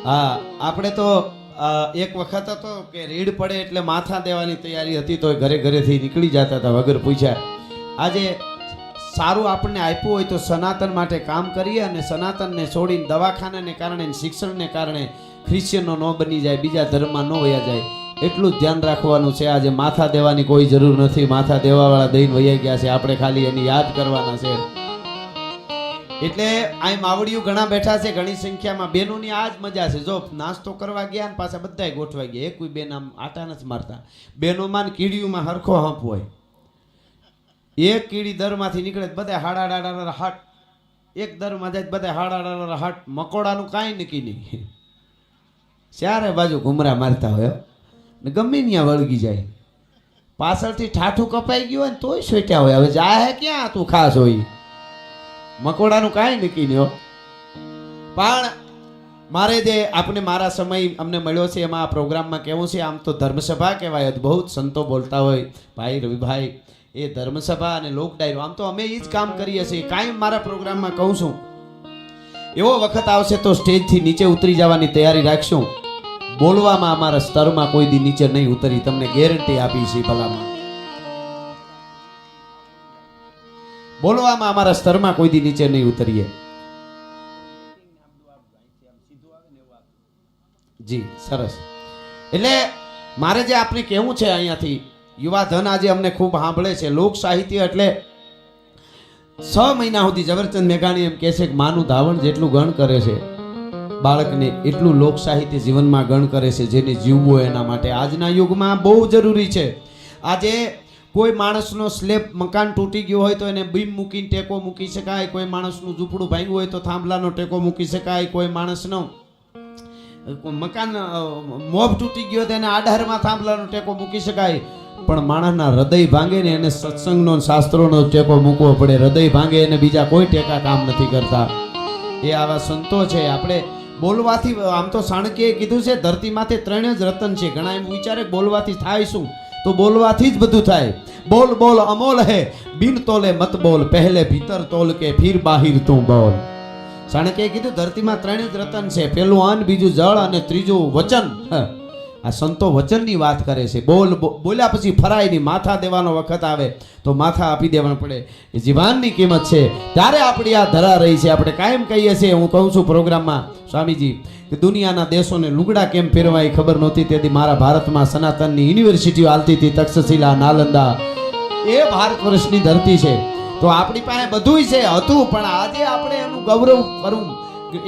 હા, આપણે તો એક વખત હતો કે રેડ પડે એટલે માથા દેવાની તૈયારી હતી તો ઘરે ઘરેથી નીકળી જતા હતા વગર પૂછ્યા. આજે સારું આપણને આપ્યું હોય તો સનાતન માટે કામ કરીએ અને સનાતનને છોડીને દવાખાનાને કારણે શિક્ષણને કારણે ખ્રિશ્ચનો ન બની જાય, બીજા ધર્મમાં ન વયા જાય, એટલું જ ધ્યાન રાખવાનું છે. આજે માથા દેવાની કોઈ જરૂર નથી. માથા દેવાવાળા દઈને વયા ગયા છે, આપણે ખાલી એની યાદ કરવાના છે. એટલે આ માવડિયું ઘણા બેઠા છે, ઘણી સંખ્યામાં બહેનોની આ જ મજા છે. જો નાસ્તો કરવા ગયા ને પાછા બધાય ગોઠવાઈ ગયા, એક બેન આમ આટા નથી મારતા. બહેનોમાં કીડીઓમાં હરખો હંપ હોય. એક કીડી દરમાંથી નીકળે બધા હાડા હાટ, એક દરમાં જાય બધા હાડા હાટ. મકોડાનું કાંઈ નક્કી નહીં, ચારે બાજુ ઘુમરા મારતા હોય ને ગમે ત્યાં વળગી જાય. પાછળથી ઠાઠું કપાઈ ગયું હોય ને તોય સોટ્યા હોય. હવે જાય ક્યાં તું ખાસ હોય, મકોડાનું કાંઈ નક્કી નહીં. પણ મારે જે આપણે મારા સમય અમને મળ્યો છે એમાં આ પ્રોગ્રામમાં કેવું છે, આમ તો ધર્મસભા કહેવાય, અદ્ભુત સંતો બોલતા હોય. ભાઈ રવિભાઈ, એ ધર્મસભા અને લોક ડાયરો, આમ તો અમે એ જ કામ કરીએ છીએ. કાંઈ મારા પ્રોગ્રામમાં કહું છું, એવો વખત આવશે તો સ્ટેજથી નીચે ઉતરી જવાની તૈયારી રાખશું. બોલવામાં અમારા સ્તરમાં કોઈ દી નીચે નહીં ઉતરી, તમને ગેરંટી આપી છે. ભલામાં બોલવામાં અમારા સ્તરમાં કોઈ દી નીચે નહીં ઉતરીએ. જી સરસ. એટલે મારે જે આપણે કહેવું છે અહીંયાથી, યુવા ધન આજે અમને ખૂબ સાંભળે છે. લોક સાહિત્ય એટલે 6 મહિના સુધી ઝવેરચંદ મેઘાણી એમ કહે છે કે માનું ધાવણ જેટલું ગણ કરે છે બાળકને, એટલું લોક સાહિત્ય જીવનમાં ગણ કરે છે. જેને જીવવું એના માટે આજના યુગમાં બહુ જરૂરી છે. આજે કોઈ માણસનો સ્લેબ મકાન તૂટી ગયો હોય તો એને બીમ મૂકીને ટેકો મૂકી શકાય. કોઈ માણસનું ઝૂંપડું ભાંગ્યું હોય તો થાંભલાનો ટેકો મૂકી શકાય. કોઈ માણસનો મકાન મોભ તૂટી ગયો તો એને આધારમાં થાંભલાનો ટેકો મૂકી શકાય. પણ માણસના હૃદય ભાંગે ને એને સત્સંગનો શાસ્ત્રોનો ટેકો મૂકવો પડે. હૃદય ભાંગે એને બીજા કોઈ ટેકા કામ નથી કરતા. એ આવા સંતો છે. આપણે બોલવાથી, આમ તો ચાણક્યએ કીધું છે ધરતી માથે 3 જ રતન છે. ઘણા એમ વિચારે બોલવાથી થાય શું, તો બોલવાથી જ બધું થાય. બોલ બોલ અમોલ હે, બિન તોલે મત બોલ, પહેલે ભીતર તોલ કે ફિર બાહિર તું બોલ. ચાણક્યએ કીધું ધરતીમાં 3 જ રતન છે, પેલું અન્ન, બીજું જળ અને ત્રીજું વચન. આ સંતો વચનની વાત કરે છે. બોલ્યા પછી ફરાય નહીં. માથા દેવાનો વખત આવે તો માથા આપી દેવા પડે. એ જીવાનની કિંમત છે. ત્યારે આપણી આ ધરા રહી છે. આપણે કાયમ કહીએ છીએ, હું કહું છું પ્રોગ્રામમાં સ્વામીજી, કે દુનિયાના દેશોને લુગડા કેમ પહેરવાય ખબર નહોતી. તેથી મારા ભારતમાં સનાતનની યુનિવર્સિટીઓ હાલતી હતી, તક્ષશિલા, નાલંદા. એ ભારત વર્ષની ધરતી છે. તો આપણી પાસે બધું છે, હતું. પણ આજે આપણે એનું ગૌરવ કરવું,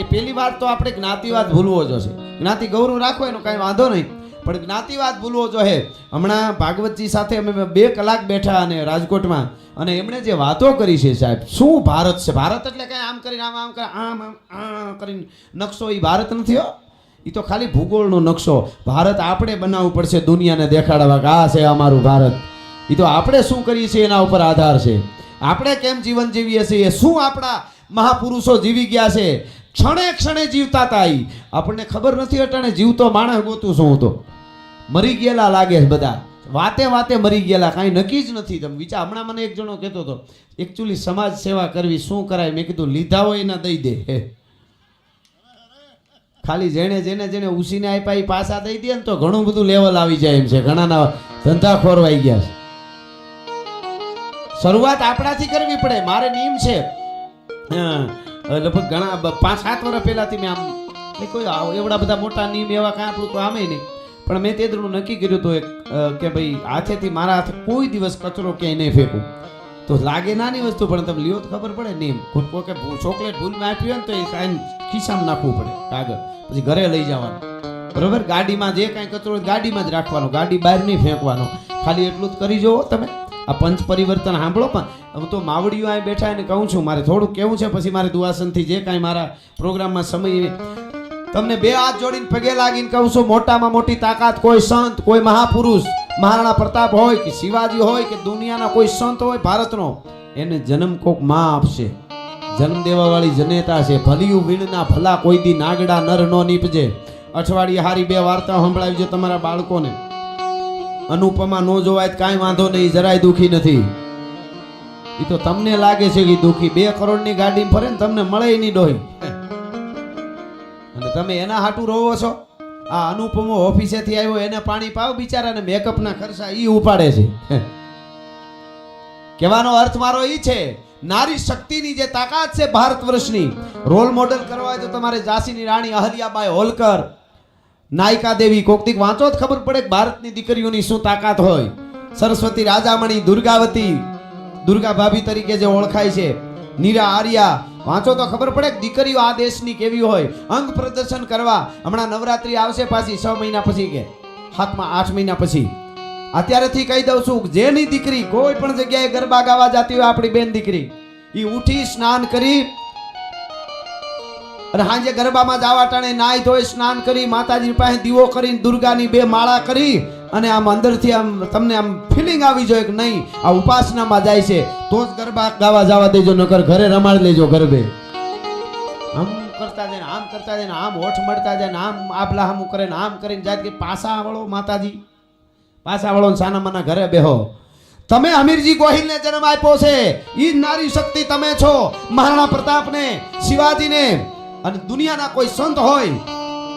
એ પહેલી વાર તો આપણે જ્ઞાતિવાદ ભૂલવો જોશે. જ્ઞાતિ ગૌરવ રાખવો એનો કાંઈ વાંધો નહીં, પણ જ્ઞાતિવાદ ભૂલવો જોઈએ. હમણાં ભાગવતજી સાથે અમે 2 કલાક બેઠા અને રાજકોટમાં, અને એમણે જે વાતો કરી છે સાહેબ, શું ભારત છે. ભારત એટલે કઈ આમ કરીને આમ કરે, આમ કરીને નકશો, એ ભારત નથી હો. એ તો ખાલી ભૂગોળનો નકશો. ભારત આપણે બનાવવું પડશે દુનિયાને દેખાડવા કે આ છે અમારું ભારત. એ તો આપણે શું કરીએ છીએ એના ઉપર આધાર છે. આપણે કેમ જીવન જીવીએ છીએ, શું આપણા મહાપુરુષો જીવી ગયા છે, ક્ષણે ક્ષણે જીવતા હતા. આપણને ખબર નથી. અટાણે જીવતો માણસ ગોતું શું, તો મરી ગયેલા લાગે બધા, વાતે વાતે મરી ગયેલા, કાંઈ નક્કી જ નથી. તમે વિચાર, હમણાં મને એક જણો કહેતો હતો, એકચ્યુઅલી સમાજ સેવા કરવી શું કરાય. મેં કીધું લીધા હોય એના દઈ દે. ખાલી જેને જેને ઉસીને આપ્યા એ પાછા દઈ દે ને તો ઘણું બધું લેવલ આવી જાય એમ છે. ઘણાના ધંધા ખોરવાઈ ગયા છે. શરૂઆત આપણાથી કરવી પડે. મારે નિયમ છે, લગભગ ઘણા 5-7 વર્ષ પહેલાથી મેં આમ કોઈ એવડા બધા મોટા નિયમ એવા કાંઈ આપણું તો આમે નહીં, પણ મેં તે દરનું નક્કી કર્યું હતું કે ભાઈ હાથેથી, મારા હાથે કોઈ દિવસ કચરો ક્યાંય નહીં ફેંકું. તો લાગે નાની વસ્તુ, પણ તમે લ્યો તો ખબર પડે. નિયમ કોઈ ચોકલેટ ભૂલમાં આપી હોય ને તો એ કાંઈ ખિસ્સામાં નાખવું પડે કાગળ, પછી ઘરે લઈ જવાનું. બરોબર, ગાડીમાં જે કાંઈ કચરો ગાડીમાં જ રાખવાનો, ગાડી બહાર નહીં ફેંકવાનો. ખાલી એટલું જ કરી જુઓ તમે. આ પંચ પરિવર્તન સાંભળો. પણ હું તો માવડીઓ અહીં બેઠા એને કહું છું, મારે થોડુંક કેવું છે, પછી મારે દુઆસનથી જે કાંઈ મારા પ્રોગ્રામમાં સમય, તમને 2 હાથ જોડીને પગે લાગીને કહું છું, મોટામાં મોટી તાકાત કોઈ સંત, કોઈ મહાપુરુષ, મહારાણા પ્રતાપ હોય કે શિવાજી હોય કે દુનિયાના કોઈ સંત હોય ભારતનો, એને જન્મ કોક માં આપશે. જન્મ દેવાવાળી જનેતા છે. ભલિયું વીણના ભલા કોઈ દી નાગડા નર નો નીપજે. અઠવાડિયે હારી 2 વાર્તા સંભળાવજો તમારા બાળકોને. અનુપમા નો જોવાય કાંઈ વાંધો નહીં, જરાય દુખી નથી. એ તો તમને લાગે છે કે દુખી. 2 કરોડની ગાડી ફરે ને તમને મળે નહીં ડોહી. અને તમે એના હાટું રોવો છો? આ અનુપમો ઓફિસેથી આવ્યો, એને પાણી પાવ બિચારાને, મેકઅપના ખર્ચા ઈ ઉપાડે છે. કહેવાનો અર્થ મારો ઈ છે, નારી શક્તિની જે તાકાત છે ભારત વર્ષની, રોલ મોડલ કરવા હોય તો તમારે ઝાંસીની રાણી અહલ્યાબાઈ હોલકર, નાયિકા દેવી, કોકતીક વાંચો જ ખબર પડે કે ભારતની દીકરીઓની શું તાકાત હોય. સરસ્વતી રાજામણી, દુર્ગાવતી, દુર્ગા ભાભી તરીકે જે ઓળખાય છે, નીરા આર્યા, વાંચો તો ખબર પડે કે દીકરીઓ આ દેશની કેવી હોય. અંગ પ્રદર્શન કરવા હમણાં નવરાત્રી આવશે પાછી 6 મહિના પછી કે 8 મહિના પછી. અત્યારેથી કહી દઉં છું, જેની દીકરી કોઈ પણ જગ્યાએ ગરબા ગાવા જતી હોય, આપણી બેન દીકરી, ઈ ઉઠી સ્નાન કરી અને હાંજે ગરબામાં જવા ટાણે નાઈ ધોઈ સ્નાન કરી માતાજી પાસે દીવો કરીને દુર્ગાની 2 માળા કરી અને આમ અંદરથી આમ તમને આમ ફિલિંગ આવી જોઈએ કે નહીં આ ઉપાસનામાં જાય છે, તો જ ગરબા ગાવા જવા દેજો, નકર ઘરે રમાડી લેજો ગરબે. આમ કરતા જાય ને આમ કરતા જાય ને આમ હોઠ મળતા જાય ને આમ આબલા હામું કરે ને આમ કરીને જાય કે પાસા વળો માતાજી, પાસા વળો સાના મના ઘરે બેહો. તમે અમીરજી ગોહિલને જન્મ આપ્યો છે, ઈ નારી શક્તિ તમે છો. મહારાણા પ્રતાપને, શિવાજીને અને દુનિયાના કોઈ સંત હોય,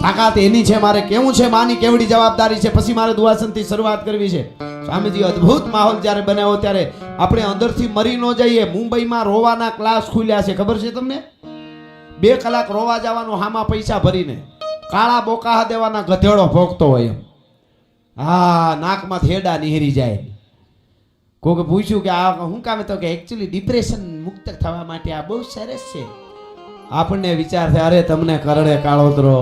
તાકાત એની છે. મારે કેવું છે, માની કેવડી જવાબદારી છે. પછી મારે દુઆસનથી શરૂઆત કરવી છે. સ્વામીજી અદ્ભુત માહોલ જ્યારે બનાવ્યો ત્યારે આપણે અંદરથી મરી ન જઈએ. મુંબઈમાં રોવાના ક્લાસ ખુલ્યા છે, ખબર છે તમને? 2 કલાક રોવા જવાનું, હામાં પૈસા ભરીને, કાળા બોકા દેવાના, ગધેડો ભોગતો હોય એમ. હા, નાકમાં હેડા નીહરી જાય. કોકે પૂછ્યું કે આ શું કામ? તો કે એકચ્યુઅલી ડિપ્રેશન મુક્ત થવા માટે આ બહુ સરસ છે. આપણને વિચાર થાય, અરે તમને કરડે કાળોતરો.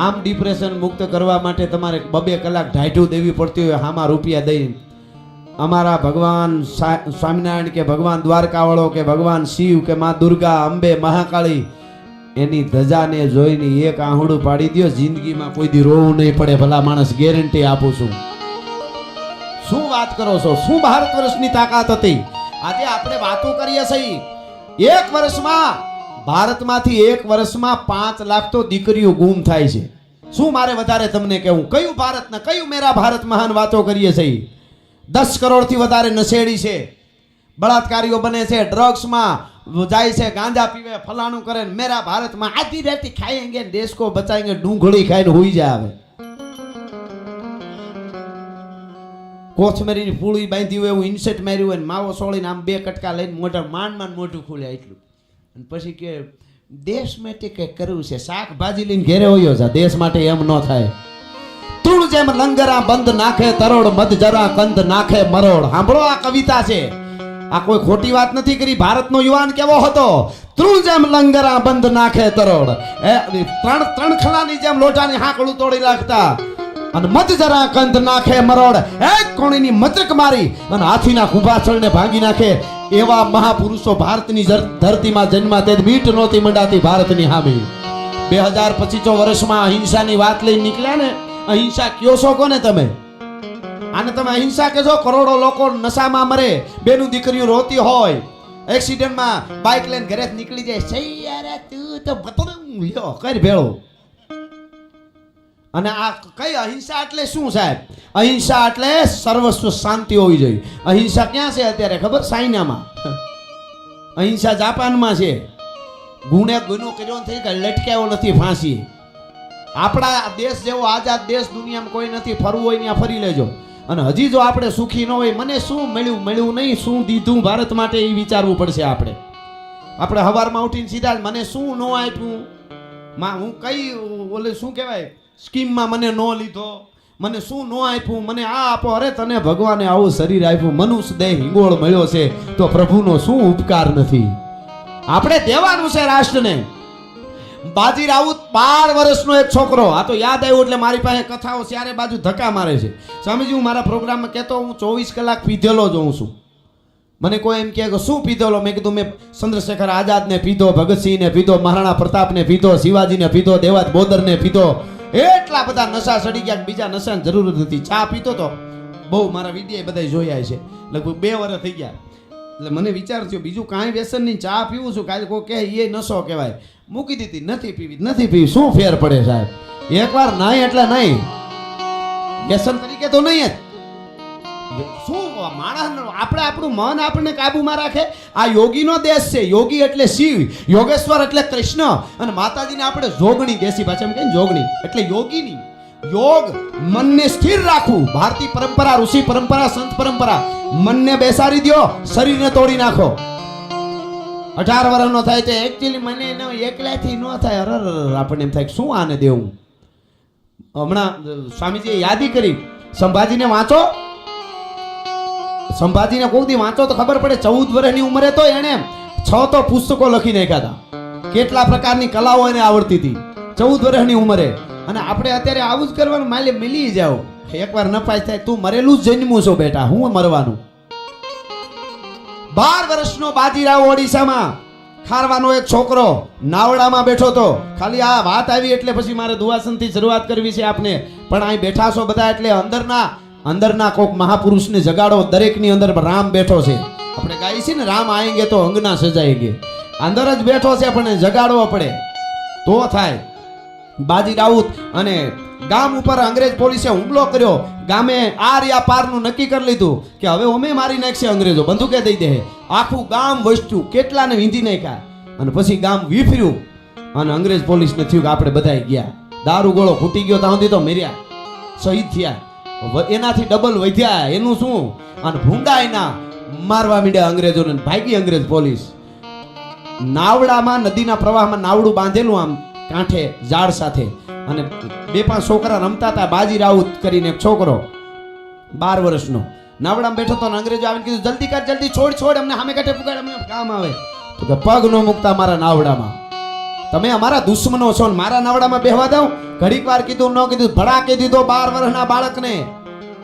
આમ ડિપ્રેશન મુક્ત કરવા માટે તમારે 2 કલાક ઢાઢું દેવી પડતી હોય, હામાં રૂપિયા દઈ. અમારા ભગવાન સ્વામિનારાયણ કે ભગવાન દ્વારકાવાળો કે ભગવાન શિવ કે માં દુર્ગા, અંબે, મહાકાળી, એની ધજાને જોઈને એક આહુડું પાડી દો, જિંદગીમાં કોઈ દી રોવું નહીં પડે. ભલા માણસ, ગેરંટી આપું છું. શું વાત કરો છો? શું ભારત વર્ષની તાકાત હતી? આજે આપણે વાતો કરીએ છીએ, 1 વર્ષમાં ભારતમાંથી 1 વર્ષમાં 5 લાખ તો દીકરીઓ ગુમ થાય છે. શું મારે વધારે તમને કહેવું? કયું ભારત ને કયું મેરા ભારત મહાન વાતો કરીએ છીએ. 10 કરોડથી વધારે નશેડી છે, બળાત્કારીઓ બને છે, ડ્રગ્સમાં જાય છે, ગાંજા પીવે, ફલાણું કરે. મેરા ભારતમાં આધી રાતી ખાएंगे, દેશ કો બચાएंगे, ડુંગળી ખાઈને હુઈ જાય. આવે કોથમરીની પૂળી બાંધી હોય એવું ઇન્સેટ માર્યું હોય ને માવો સોળીને આમ 2 કટકા લઈને મોઢા માંડ મોઢું ખુલ્યા એટલું, અને પછી કે દેશ માટે કંઈક કરવું છે, શાકભાજી લઈને ઘેરે હોયો છે. દેશ માટે એમ ન થાય. તૃણ જેમ લંગરા બંધ નાખે તરોડ, મધ જરા કંદ નાખે મરોડ. સાંભળો, આ કવિતા છે, આ કોઈ ખોટી વાત નથી કરી. ભારતનો યુવાન કેવો હતો? તૃણ જેમ લંગરા બંધ નાખે તરોડ, ત્રણ ખલાની જેમ લોટાની હાકડું તોડી રાખતા, અને મધ જરા કંદ નાખે મરોડ. એક કોણીની મચક મારી અને હાથીના કુંભાસળને ભાંગી નાખે. એવા મહાપુરુષો ભારતની ધરતીમાં જન્મા, તે મીટ નહોતી મંડાતી ભારતની હામી. 2025 વર્ષમાં અહિંસાની વાત લઈને નીકળ્યા ને. અહિંસા કયો છો કોને તમે? આને તમે અહિંસા કહેશો? કરોડો લોકો નશામાં મરે, બેનું દીકરીઓ રોતી હોય, એક્સિડન્ટમાં બાઇક લઈને ઘરે નીકળી જાય. સહી યાર, તું તો બતડું લ્યો કર ભેળો. અને આ કઈ અહિંસા એટલે શું સાહેબ? અહિંસા એટલે સર્વસ્વ શાંતિ હોવી જોઈએ. અહિંસા ક્યાં છે અત્યારે ખબર? ચાઇનામાં. અહિંસા જાપાનમાં છે. ગુનો કર્યો નથી કે લટકાયો નથી ફાંસી. આપણા દેશ જેવો આઝાદ દેશ દુનિયામાં કોઈ નથી. ફરવું હોય ત્યાં ફરી લેજો. અને હજી જો આપણે સુખી ન હોય, મને શું મળ્યું નહીં, શું દીધું ભારત માટે, એ વિચારવું પડશે આપણે. આપણે સવારમાં ઉઠીને સીધા મને શું ન આપ્યું, હું કઈ ઓલે શું કહેવાય સ્કીમમાં મને ન લીધો, મને શું ન આપ્યું, મને આ આપો. અરે તને ભગવાને આવું શરીર આપ્યું, મનુષ્ય દેહ હિંગોળ મળ્યો છે, તો પ્રભુનો શું ઉપકાર નથી? આપણે દેવાનું છે રાષ્ટ્રને. બાજી રાઉત 12 વર્ષનો એક છોકરો, આ તો યાદ આવ્યું એટલે મારી પાસે કથાઓ ચારે બાજુ ધક્કા મારે છે. સ્વામીજી, હું મારા પ્રોગ્રામમાં કહેતો, હું 24 કલાક પીધેલો જોઉં છું. મને કોઈ એમ કહે કે શું પીધેલો? મેં કીધું મેં ચંદ્રશેખર આઝાદને પીધો, ભગતસિંહને પીધો, મહારાણા પ્રતાપને પીધો, શિવાજીને પીધો, દેવાજ બોદરને પીધો. એટલા બધા નશા ચડી ગયા, બીજા નશાની જરૂર નથી. ચા પીતો તો બહુ, મારા વિડીયો બધા જોયા છે, લગભગ 2 વર્ષ થઈ ગયા. એટલે મને વિચાર થયો બીજું કાંઈ વ્યસન નહીં, ચા પીવું છું. કાલે કોઈ કહે એ નશો કહેવાય, મૂકી દીધી. નથી પીવી, શું ફેર પડે સાહેબ? એકવાર નહીં એટલે નહીં, વ્યસન તરીકે તો નહીં જ. શું માણસ આપણે આપણું મન આપણને કાબુમાં રાખે. આ યોગીનો દેશ છે. યોગી એટલે શિવ, યોગેશ્વર એટલે કૃષ્ણ, અને માતાજીને આપણે જોગણી, દેશી ભાષામાં કહીએ ને જોગણી એટલે યોગીની. યોગ મનને સ્થિર રાખવું. ભારતીય પરંપરા, ઋષિ પરંપરા, સંત પરંપરા. મનને બેસાડી દો, શરીરને તોડી નાખો. 18 વર્ષનો થાય તો એકચ્યુઅલી મને એનો એકલાથી ન થાય. આપણને એમ થાય કે શું આને દેવું. હમણાં સ્વામીજીએ યાદી કરી, સંભાજીને વાંચો. સંભાજીને કોઈ દી વાંચો તો ખબર પડે. 14 વર્ષની ઉંમરે તો એણે 6 તો પુસ્તકો લખી નાખ્યા હતા. કેટલા પ્રકારની કલાઓ એને આવડતી હતી 14 વર્ષની ઉંમરે. અને આપણે અત્યારે આવું જ કરવાનું. માલે મિલી જાવ, એકવાર નપાસ થાય. તું મરેલું જ જન્મું છો બેટા, હું મરવાનું. 12 વર્ષનો બાજીરાવ ઓડિશામાં ખારવાનો એક છોકરો નાવડામાં બેઠો હતો. ખાલી આ વાત આવી એટલે પછી મારે દુવાસનથી શરૂઆત કરવી છે આપને. પણ અહીં બેઠા છો બધા એટલે અંદરના કોક મહાપુરુષને જગાડો. દરેકની અંદર રામ બેઠો છે. આપણે ગાઈ છે ને, રામ આएंगे તો અંગના સજાएंगे. અંદર જ બેઠો છે પણ જગાડવો પડે તો થાય. બાજી રાઉત અને ગામ ઉપર અંગ્રેજ પોલીસે હુમલો કર્યો. ગામે આર યા પારનું નક્કી કરી લીધું કે હવે અમે મારી નાખશે અંગ્રેજો, બંદૂકે દઈ દે. આખું ગામ વસ્યું, કેટલાને વીંધી નાખ્યા. અને પછી ગામ વિફર્યું અને અંગ્રેજ પોલીસને થયું કે આપણે બધાય ગયા. દારૂ ગોળો ફૂટી ગયો ત્યાં સુધી તો મર્યા, શહીદ થયા. એનાથી ડબલ વધ્યા. એનું શું? અને ભૂંડાઈના મારવા માંડ્યા અંગ્રેજોને. ભાગી અંગ્રેજ પોલીસ. નાવડામાં, નદીના પ્રવાહમાં નાવડું બાંધેલું આમ કાંઠે ઝાડ સાથે, અને 2-5 છોકરા રમતા હતા. બાજી રાઉત કરીને એક છોકરો 12 વર્ષનો નાવડામાં બેઠો હતો. અંગ્રેજો આવીને કીધું જલ્દી કર, જલ્દી છોડ, અમને સામે કાંઠે પુગાડ, અમને કામ આવે. તો કે પગ ન મૂકતા મારા નાવડામાં. તમે અમારા દુશ્મનો છો ને મારા નાવડામાં બેહવા દઉં? ઘડીક વાર કીધું, ન કીધું, ભડાકે દીધો 12 વર્ષના બાળકને.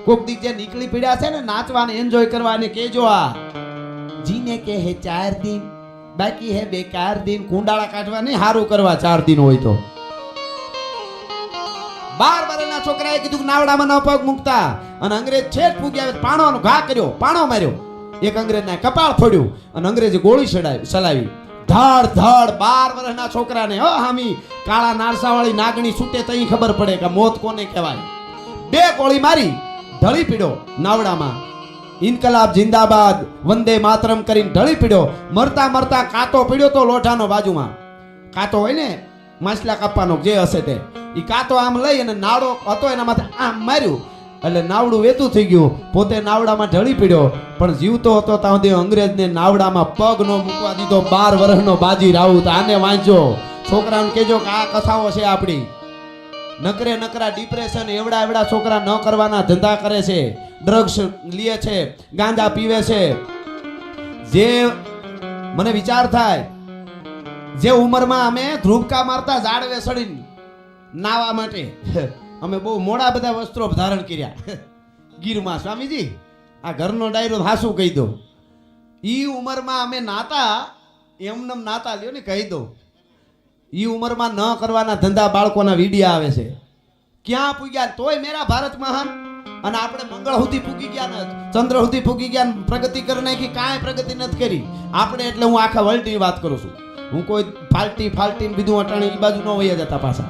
કોક દી જે નીકળી પીડ્યા છે ને નાચવાને, એન્જોય કરવાને, કેજો આ જીને કે હે 4 દિન બાકી હે બેકાર દિન. કુંડાળા કાઢવા નહીં, હારું કરવા 4 દિન હોય તો. 12 વર્ષના છોકરાએ કીધું નાવડામાં ન પગ મૂકતા. અને અંગ્રેજ છેટ પૂગ્યા, પાણોનો ઘા કર્યો, પાણો માર્યો. એક અંગ્રેજના કપાળ ફોડ્યું અને અંગ્રેજે ગોળી ચલાવી. ધડ ધડ 12 વર્ષના છોકરાને હામી કાળા નારસાવાળી નાગણી છૂટે તઈ ખબર પડે કે મોત કોને કહેવાય. 2 ગોળી મારી, ઢળી પીડ્યો નાવડામાં. ઇન્કલાબ જિંદાબાદ, વંદે માતરમ કરીને ઢળી પીડ્યો. મરતા મરતા કાંટો પીડ્યો તો લોઢાનો બાજુમાં. કાંટો હોય ને માછલા કાપવાનો જે હશે તે, એ કાંટો આમ લઈ અને નાવડો હતો એના માથે આમ માર્યું એટલે નાવડું વેતું થઈ ગયું. પોતે નાવડામાં ઢળી પીડ્યો, પણ જીવતો હતો ત્યાં સુધી અંગ્રેજને નાવડામાં પગ ન મૂકવા દીધો. 12 વર્ષનો બાજી રાઉત. આને વાંચો, છોકરાને કહેજો કે આ કથાઓ છે આપણી. નકરા ડિપ્રેશન, એવડા છોકરા ન કરવાના ધંધા કરે છે, ડ્રગ્સ લે છે, ગાંજા પીવે છે. જે મને વિચાર થાય, જે ઉંમરમાં અમે ધ્રુબકા મારતા ઝાડવે સડીને નાવા માટે, અમે બહુ મોડા બધા વસ્ત્રો ધારણ કર્યા ગીરમાં. સ્વામીજી આ ઘરનો ડાયરો હાસું કહી દો. ઈ ઉંમરમાં અમે નાતા, એમને નાતા લ્યો ને કહી દો. ઈ ઉંમરમાં ન કરવાના ધંધા બાળકોના વિડિયા આવે છે. ક્યાં પૂગ્યા તોય મેરા ભારત મહાન. અને આપણે મંગળ સુધી પૂગી ગયા ને, ચંદ્ર સુધી પૂગી ગયા, પ્રગતિ કરી નાખી, કાંઈ પ્રગતિ નથી કરી આપણે. એટલે હું આખા વર્લ્ડની વાત કરું છું. હું કોઈ ફાલ્ટી બીજું અટાણી એ બાજુ ન વયા જતા પાછા.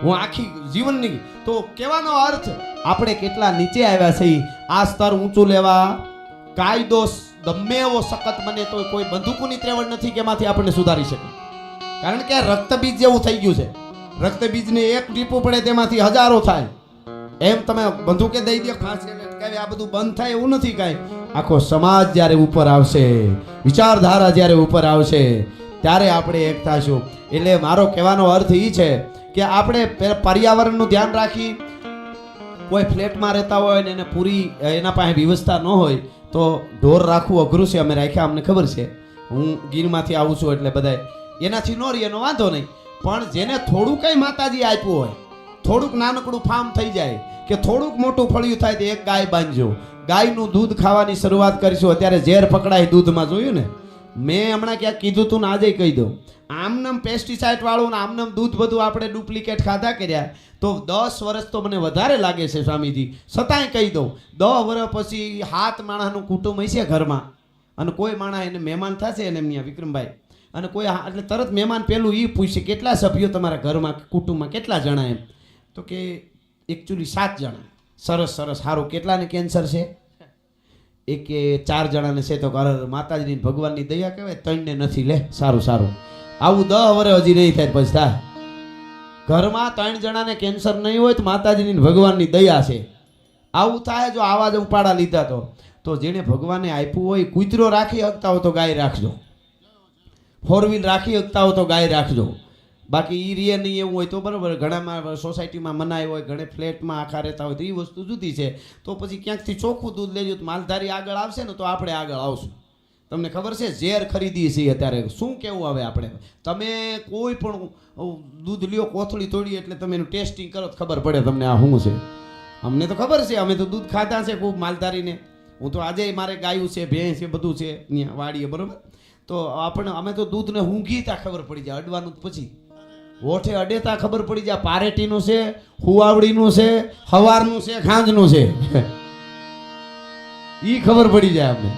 હું આખી જીવનની તો કહેવાનો અર્થ આપણે કેટલા નીચે આવ્યા છે. આ સ્તર ઊંચું લેવા કાયદો ગમે એવો સખત બને તો કોઈ બંદૂકોની ત્રેવડ નથી કે એમાંથી આપણને સુધારી શકે. કારણ કે રક્તબીજ જેવું થઈ ગયું છે. રક્તબીજને એક ટીપું પડે તેમાંથી હજારો થાય. એમ તમે બંદૂકે દઈ દો ફાંસી એટલે આ બધું બંધ થાય એવું નથી કાંઈ. આખો સમાજ જ્યારે ઉપર આવશે, વિચારધારા જ્યારે ઉપર આવશે, ત્યારે આપણે એક થશું. એટલે મારો કહેવાનો અર્થ એ છે કે આપણે પર્યાવરણનું ધ્યાન રાખી. કોઈ ફ્લેટમાં રહેતા હોય ને એને પૂરી એના પાસે વ્યવસ્થા ન હોય તો ઢોર રાખવું અઘરું છે. અમે રાખ્યા, અમને ખબર છે. હું ગીરમાંથી આવું છું એટલે બધાય એનાથી ન રહી, એનો વાંધો નહીં. પણ જેને થોડું કંઈ માતાજી આપ્યું હોય, થોડુંક નાનકડું ફાર્મ થઈ જાય કે થોડુંક મોટું ફળિયું થાય તો એક ગાય બાંધજો. ગાયનું દૂધ ખાવાની શરૂઆત કરીશું. અત્યારે ઝેર પકડાય દૂધમાં, જોયું ને? મેં હમણાં ક્યાંક કીધું તું ને આજે કહી દઉં. આમનામ પેસ્ટિસાઇડ વાળું ને આમનામ દૂધ બધું આપણે ડુપ્લિકેટ ખાધા કર્યા તો 10 વર્ષ તો મને વધારે લાગે છે સ્વામીજી. છતાંય કહી દઉં, 10 વર્ષ પછી 7 માણસનું કુટુંબ હશે ઘરમાં, અને કોઈ માણસ એને મહેમાન થશે એને એમની વિક્રમભાઈ, અને કોઈ એટલે તરત મહેમાન પેલું એ પૂછશે કેટલા સભ્યો તમારા ઘરમાં, કુટુંબમાં કેટલા જણા? એમ તો કે એકચ્યુઅલી 7 જણા. સરસ, સારું. કેટલાને કેન્સર છે? એક કે 4 જણાને છે તો માતાજીની ભગવાનની દયા કહેવાય, 3 ને નથી. લે સારું સારું, આવું 10 વર્ષ હજી નહીં થાય પછી થાય. ઘરમાં 3 જણાને કેન્સર નહીં હોય તો માતાજીની ભગવાનની દયા છે. આવું થાય જો આવા જ ઉપાડા લીધા તો જેને ભગવાને આપ્યું હોય, કૂતરો રાખી શકતા હો તો ગાય રાખજો, 4 વ્હીલ રાખી શકતા હો તો ગાય રાખજો. બાકી ઈ રીએ નહીં એવું હોય તો બરાબર. ઘણામાં સોસાયટીમાં મનાય હોય, ઘણે ફ્લેટમાં આખા રહેતા હોય તો એ વસ્તુ જુદી છે. તો પછી ક્યાંકથી ચોખ્ખું દૂધ લેજો તો માલધારી આગળ આવશે ને તો આપણે આગળ આવશું. તમને ખબર છે ઝેર ખરીદી છે અત્યારે, શું કેવું આવે આપણે. તમે કોઈ પણ દૂધ લ્યો, કોથળી તોડી એટલે તમે એનું ટેસ્ટિંગ કરો તો ખબર પડે તમને આ શું છે. અમને તો ખબર છે, અમે તો દૂધ ખાતા છે ખૂબ માલધારીને. હું તો આજે મારે ગાયું છે, ભેંસ છે, બધું છે ત્યાં વાડીએ, બરાબર. તો અમે તો દૂધને ઊંઘીતા ખબર પડી જાય, અડવાનું પછી હોઠે અડેતા ખબર પડી જાય. પારેટીનું છે, હુવાવડીનું છે, હવારનું છે, ખાંજનું છે, ઈ ખબર પડી જાય અમને.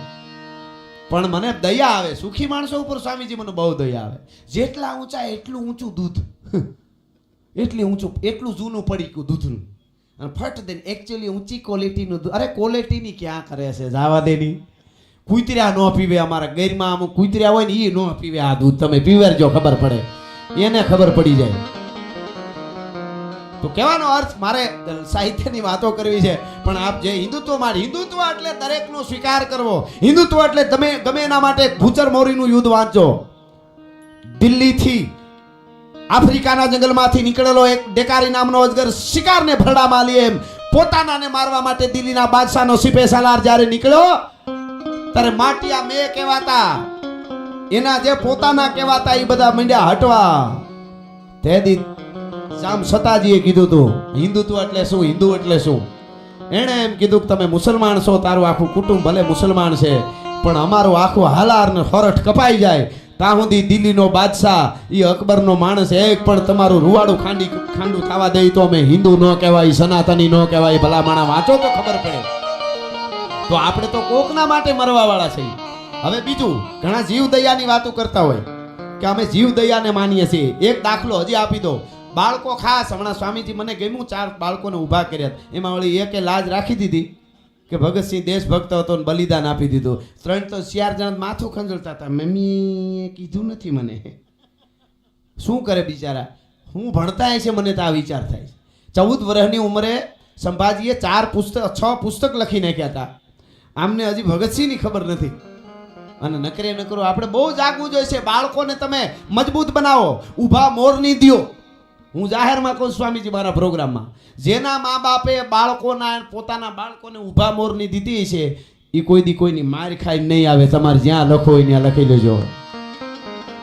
પણ મને દયા આવે સુખી માણસો ઉપર, સ્વામીજી મને બહુ દયા આવે. જેટલા ઊંચા એટલું ઊંચું દૂધ, એટલું જૂનું પડી ગયું દૂધનું. અને ફટ દઈને એકચ્યુઅલી ઊંચી ક્વોલિટીનું દૂધ. અરે ક્વોલિટીની ક્યાં કરે છે, જવા દેની. કૂતર્યા ન પીવે, અમારા ગેરમાં અમુક કૂતર્યા હોય ને એ ન પીવે આ દૂધ. તમે પીવરજો, ખબર પડે, એને ખબર પડી જાય. તો કહેવાનો અર્થ, મારે સાહિત્યની વાતો કરવી છે પણ આપ જે હિન્દુત્વ એટલે દરેકનો સ્વીકાર કરવો. હિન્દુત્વ એટલે તમે ગમે એના માટે ભૂચર મોરીનું યુદ્ધ વાંચો. દિલ્હીથી આફ્રિકાના જંગલમાંથી નીકળેલો એક ડેકારી નામનો અજગર શિકારને ભરડામાં લે એમ પોતાનાને મારવા માટે દિલ્હીના બાદશાહનો સિપે સાલાર જ્યારે નીકળ્યો ત્યારે માટિયા મે કહેવાતા, એના જે પોતાના કહેવાતા એ બધા મંડ્યા હટવા. તેથી જામ સતાજીએ કીધું તું હિન્દુત્વ એટલે શું, હિન્દુ એટલે શું. એણે એમ કીધું કે તમે મુસલમાન છો, તારું આખું કુટુંબ ભલે મુસલમાન છે પણ અમારું આખું હાલાર ને ખોરઠ કપાઈ જાય ત્યાં સુધી દિલ્હીનો બાદશાહ એ અકબરનો માણસ એક પણ તમારું રૂવાડું ખાંડું થવા દે તો અમે હિન્દુ ન કહેવાય, સનાતની ન કહેવાય. ભલા માણા વાંચો તો ખબર પડે. તો આપણે તો કોકના માટે મરવા વાળા છીએ. હવે બીજું, ઘણા જીવ દયાની વાતો કરતા હોય કે અમે જીવ દયાને માનીએ છીએ. એક દાખલો હજી આપી દો. બાળકો ખાસ, હમણાં સ્વામીજી મને ગમ્યું, 4 બાળકોને ઊભા કર્યા. એમાં વળી એકે લાજ રાખી દીધી કે ભગતસિંહ દેશભક્ત હતો ને બલિદાન આપી દીધું. 3 તો 4 જણા માથું ખંજળતા હતા, મમ્મીએ કીધું નથી મને. શું કરે બિચારા, હું ભણતા છે મને તો આ વિચાર થાય. 14 વર્ષની ઉંમરે સંભાજીએ 6 પુસ્તક લખી નાખ્યા હતા. આમને હજી ભગતસિંહની ખબર નથી. અને નકરો આપણે બહુ જાગવું જોઈએ છે. બાળકોને તમે મજબૂત બનાવો, ઊભા મોરની દ્યો. હું જાહેરમાં કહું સ્વામીજી મારા પ્રોગ્રામમાં, જેના મા બાપે પોતાના બાળકોને ઊભા મોરની દીધી છે એ કોઈ દી કોઈની માર ખાઈ નહીં આવે. તમારે જ્યાં લખો હોય ત્યાં લખી લેજો.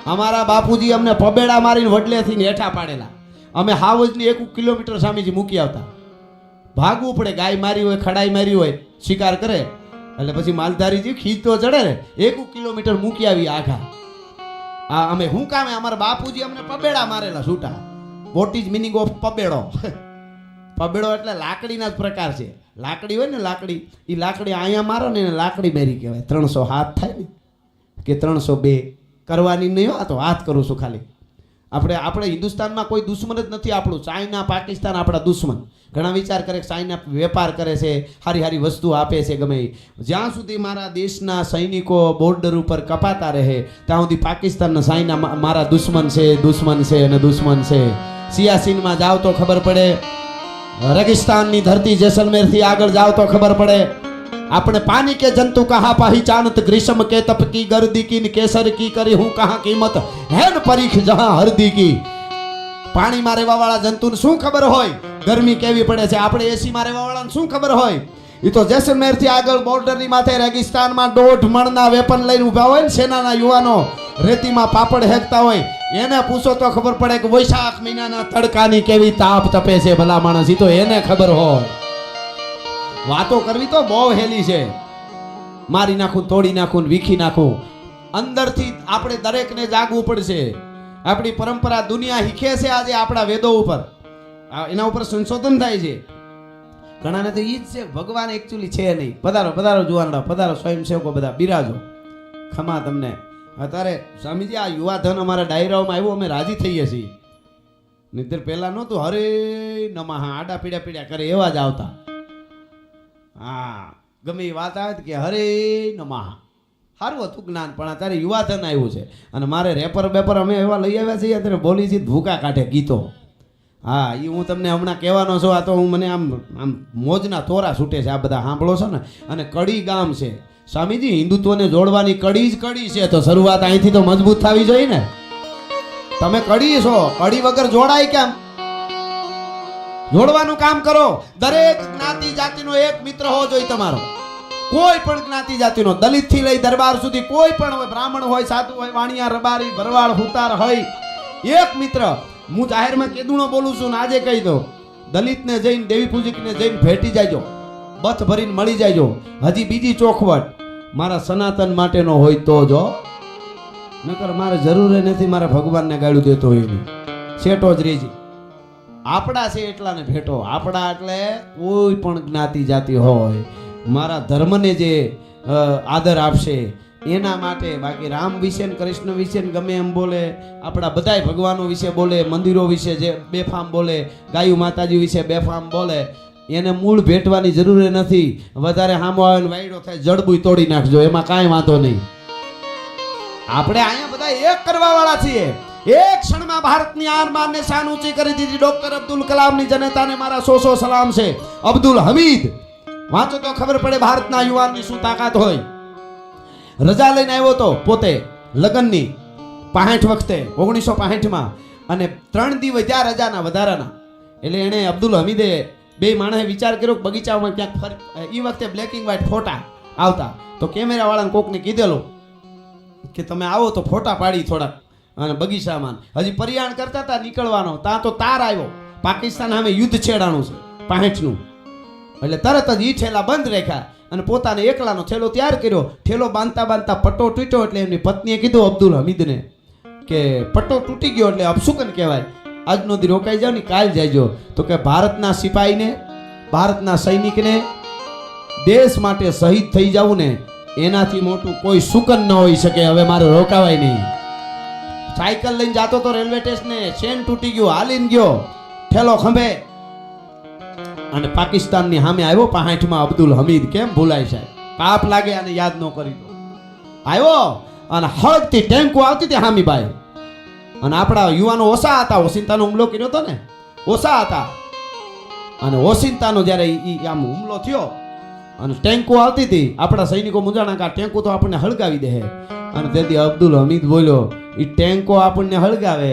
અમારા બાપુજી અમને પબેડા મારીને વડલેથી હેઠા પાડેલા. અમે હાવજની 1 કિલોમીટર સ્વામીજી મૂકી આવતા. ભાગવું પડે, ગાય મારી હોય, ખડાઈ મારી હોય, શિકાર કરે એટલે પછી માલધારીજી ખીચતો ચડે ને 1 કિલોમીટર મૂકી આવી આખા. આ અમે શું કામે, અમારા બાપુજી અમને પબેડા મારેલા છૂટા. વોટ ઇઝ મિનિંગ ઓફ પબેડો? પબેડો એટલે લાકડીના જ પ્રકાર છે. લાકડી હોય ને લાકડી, એ લાકડી અહીંયા મારો ને એને લાકડી મેરી કહેવાય. 300 હાથ થાય ને કે 302 કરવાની નહીં. આ તો હાથ કરું છું ખાલી. આપણે હિન્દુસ્તાનમાં કોઈ દુશ્મન જ નથી આપણું. ચાઇના પાકિસ્તાન આપણા દુશ્મન. ઘણા વિચાર કરે કે ચાઇના વેપાર કરે છે, સારી વસ્તુ આપે છે ગમે. જ્યાં સુધી મારા દેશના સૈનિકો બોર્ડર ઉપર કપાતા રહે ત્યાં સુધી પાકિસ્તાનના ચાઇના મારા દુશ્મન છે અને દુશ્મન છે. સિયાચીનમાં જાઓ તો ખબર પડે, રેગિસ્તાનની ધરતી જેસલમેરથી આગળ જાઓ તો ખબર પડે. આપણે પાनी के जंतु कहा पहचानत ग्रीष्म के तप की गर्दी की केसर की કરી હું कहा कीमत है परीख जहां हरदी की. પાણીમાં રહેવા વાળા જંતુને શું ખબર હોય ગરમી કેવી પડે છે? આપણે એસીમાં રહેવા વાળાને શું ખબર હોય? એ તો જેસલમેર થી આગળ બોર્ડરની માથે રેગિસ્તાનમાં 1.5 મણના વેપન લઈને ઊભા હોય ને સેનાના યુવાનો, રેતીમાં પાપડ હેકતા હોય, એને પૂછો તો ખબર પડે કે વૈશાખ મહિનાના તડકાની કેવી તાપ તપે છે. ભલા માણસ, ઈ તો એને ખબર હોય. વાતો કરવી તો બહુ હેલી છે. મારી નાખું, તોડી નાખું, વીખી નાખું. અંદરથી આપણે દરેકને જાગવું પડશે. આપણી પરંપરા દુનિયા હીખે છે આજે આપણા વેદો ઉપર, એના ઉપર સંશોધન થાય છે. ઘણાને તો ઈ જ છે ભગવાન એકચ્યુઅલી છે નહીં. પધારો જુવાનડા, પધારો સ્વયંસેવકો, બધા બિરાજો. ખમા તમને. અત્યારે સ્વામીજી આ યુવાધન અમારા ડાયરાઓમાં આવ્યું, અમે રાજી થઈએ છીએ. નિધર પહેલા નહોતું, હરે નમઃ આડા પીડા કરે એવા જ આવતા. હા, ગમે એ વાત આવે કે હરે નમઃ. સારું હતું જ્ઞાન, પણ અત્યારે યુવાધન આવ્યું છે અને મારે રેપર બેપર અમે એવા લઈ આવ્યા છીએ અત્યારે બોલી છે ભૂકા કાઢે ગીતો. હા, એ હું તમને હમણાં કહેવાનો છું. આ તો હું મને આમ મોજના તોરા છૂટે છે આ બધા સાંભળો છો ને. અને કડી ગામ છે સ્વામીજી, હિન્દુત્વને જોડવાની કડી જ કડી છે, તો શરૂઆત અહીંથી તો મજબૂત થવી જોઈએ ને. તમે કડી છો, કડી વગર જોડાય કેમ? જોડવાનું કામ કરો. દરેક જ્ઞાતિ જાતિનો એક મિત્ર હોવો જોઈએ તમારો. કોઈ પણ જ્ઞાતિ જાતિનો, દલિત થી લઈ દરબાર સુધી કોઈ પણ હોય, બ્રાહ્મણ હોય, સાધુ હોય, વાણિયા, રબારી, ભરવાડ, હુતાર હોય, એક મિત્ર. હું જાહેરમાં કેદુણો બોલું છું ને આજે કહી દો, દલિતને જઈને, દેવી પૂજકને જઈને ભેટી જાયજો, બથ ભરીને મળી જાયજો. હજી બીજી ચોખવટ, મારા સનાતન માટેનો હોય તો જો, નકર મારે જરૂર નથી મારા ભગવાનને ગાળું દેતો હોય નહીં. શેઠો જ રેજી. આપણા છે એટલાને ભેટો. આપણા એટલે કોઈ પણ જ્ઞાતિ જાતિ હોય, મારા ધર્મને જે આદર આપશે એના માટે. બાકી રામ વિશે ને કૃષ્ણ વિશે ને ગમે એમ બોલે, આપણા બધાય ભગવાનો વિશે બોલે, મંદિરો વિશે જે બેફામ બોલે, ગાયું માતાજી વિશે બેફામ બોલે, એને મૂળ ભેટવાની જરૂર નથી. વધારે હામો આવે ને વાયડો થાય, જડબુય તોડી નાખજો, એમાં કાંઈ વાંધો નહીં. આપણે અહીંયા બધા એક કરવા વાળા છીએ. એક ક્ષણમાં ભારતની આન બાનને શાન ઊંચી કરી દીધી. ડોક્ટર અબ્દુલ કલામની જનતાને મારા 100 સલામ છે. અબ્દુલ હમીદ વાંચો તો ખબર પડે ભારતના યુવાનની શું તાકાત હોય. રજા લઈને આવ્યો તો પોતે લગ્નની 65 વખતે 1965માં, અને 3 દી વધ્યા રજાના વધારાના. એટલે એણે અબ્દુલ હમીદે બે માણસે વિચાર કર્યો કે બગીચામાં ક્યાંક ફરી. એ વખતે બ્લેક એન્ડ વ્હાઇટ ફોટા આવતા, તો કેમેરા વાળાને કોકને કીધેલું કે તમે આવો તો ફોટા પાડી થોડાક. અને બગીચામાં હજી પરિયાણ કરતા હતા નીકળવાનો, ત્યાં તો તાર આવ્યો. પાકિસ્તાન સામે યુદ્ધ છેડાણું છે 65નું. એટલે તરત જ ઈ ઠેલા બંધ રાખ્યા અને પોતાને એકલાનો થેલો તૈયાર કર્યો. ઠેલો બાંધતા બાંધતા પટ્ટો તૂટ્યો. એટલે એમની પત્નીએ કીધું અબ્દુલ હમીદને કે પટ્ટો તૂટી ગયો એટલે અપશુકન કહેવાય, આજનો દી રોકાઈ જાવ ને કાલ જાયજો. તો કે ભારતના સિપાહીને, ભારતના સૈનિકને દેશ માટે શહીદ થઈ જવું ને એનાથી મોટું કોઈ સુકન ન હોઈ શકે. હવે મારે રોકાવાય નહીં. સાયકલ લઈને જાતો તો રેલવે સ્ટેશને, ચેન તૂટી ગયો, હાલીને ગયો, ઠેલો ખંભે, અને પાકિસ્તાનની સામે આવ્યો 65માં અબ્દુલ હમીદ. કેમ ભૂલાય સાહેબ? પાપ લાગે આને યાદ ન કરી દો. આવ્યો અને હળગતી ટેન્કો આવતી હતી હામી ભાઈ. અને આપણા યુવાનો ઓછા હતા. ઓસિંતાનો હુમલો કર્યો હતો ને, ઓછા હતા. અને ઓસિંતાનો જ્યારે આમ હુમલો થયો અને ટેન્કો આવતી હતી, આપણા સૈનિકો મૂંઝાણા કે આ ટેન્કો તો આપણને હળગાવી દે. અને તેથી અબ્દુલ હમીદ બોલ્યો, એ ટેન્કો આપણને હળગાવે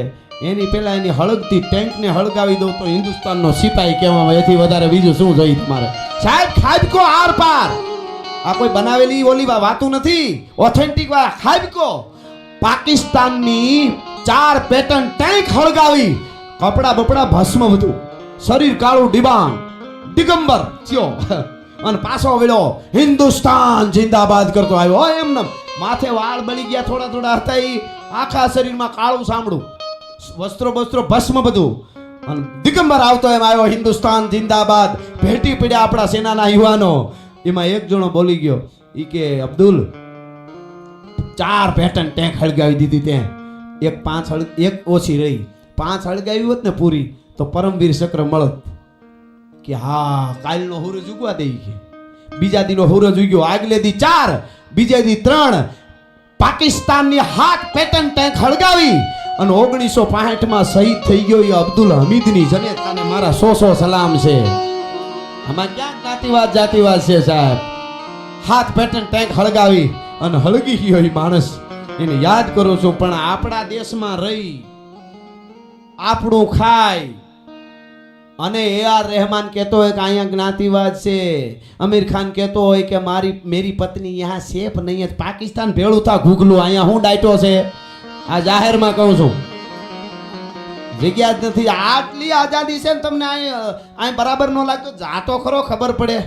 એની પહેલા એની હળગતી ટેન્કને હળગાવી દઉં તો હિન્દુસ્તાનનો સિપાહી કહેવામાં. એથી વધારે બીજું શું જોઈએ તમારે? સાહેબ ખાબકો આર પાર. આ કોઈ બનાવેલી ઓલી વાતું નથી, ઓથેન્ટિક વાત. ખાબકો પાકિસ્તાનની 4 પેટર્ન ટેન્ક હળગાવી, કપડા બપડા ભસ્મ બધું, શરીર કાળું ડિબાંગ, દિગંબર થયો અને પાછો વેલો હિન્દુસ્તાન જિંદાબાદ કરતો આવ્યો. એમને માથે વાળ બળી ગયા થોડા થોડા હતા, એ આખા શરીરમાં કાળું સાંભળું, વસ્ત્રો ભસ્મ બધું, અને દિગંબર આવતો એમ આવ્યો, હિન્દુસ્તાન જિંદાબાદ. ભેટી પડ્યા આપણા સેનાના યુવાનો. એમાં એક જણો બોલી ગયો, ઈ કે અબ્દુલ 4 પેટર્ન ટેન્ક હળગાવી દીધી તે, એક ઓછી રહી. 5 હળગાવી હોત ને પૂરી તો પરમવીર ચક્ર મળત. કે હા, કાલનો સૂરજ ઉગવા દે. કે બીજા દીનો સૂરજ ઉગ્યો, આગલે દી 4, બીજે દી 3. પાકિસ્તાનની 7 પેટર્ન ટેન્ક હળગાવી અને 1965માં શહીદ થઈ ગયો એ અબ્દુલ હમીદની જનતાને મારા 100 સલામ છે. આમાં ક્યાં જ્ઞાતિવાદ જાતિવાદ છે સાહેબ? 7 પેટર્ન ટેન્ક હળગાવી અને હળગી ગયો એ માણસ, એને યાદ કરું છું. પણ આપણા દેશમાં રહી, આપણું ખાય, અને AR રહેમાન કહેતો હોય કે અહીંયા જ્ઞાતિવાદ છે, આમિર ખાન કહેતો હોય કે મેરી પત્ની યહાં સેફ નહીં है. પાકિસ્તાન ભેળું થા ઘૂગલું, અહીંયા હું ડાયટો છે? આ જાહેરમાં કહું છું, જગ્યા જ નથી. આટલી આઝાદી છે ને તમને અહીં બરાબર ન લાગતો, જાતો ખરો ખબર પડે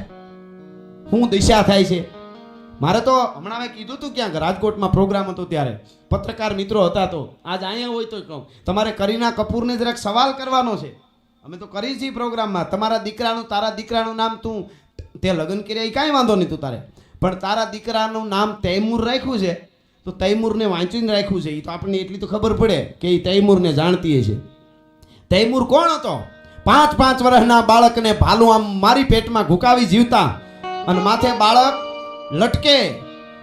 શું દિશા થાય છે. મારે તો હમણાં મેં કીધું હતું ક્યાંક રાજકોટમાં પ્રોગ્રામ હતો ત્યારે પત્રકાર મિત્રો હતા, તો આજ અહીંયા હોય તો કહું, તમારે કરીના કપૂરને જરાક સવાલ કરવાનો છે. અમે તો કરી છીએ પ્રોગ્રામમાં, તમારા દીકરાનું, તારા દીકરાનું નામ તું તે લગ્ન કર્યા એ કાંઈ વાંધો નહીં તું તારે, પણ તારા દીકરાનું નામ તૈમૂર રાખ્યું છે તો તૈમૂરને વાંચીને રાખ્યું છે. એ તો આપણને એટલી તો ખબર પડે કે એ તૈમૂરને જાણતી છે. તૈમૂર કોણ હતો? 5 વર્ષના બાળકને ભાલું આમ મારી પેટમાં ઘુકાવી જીવતા અને માથે બાળક લટકે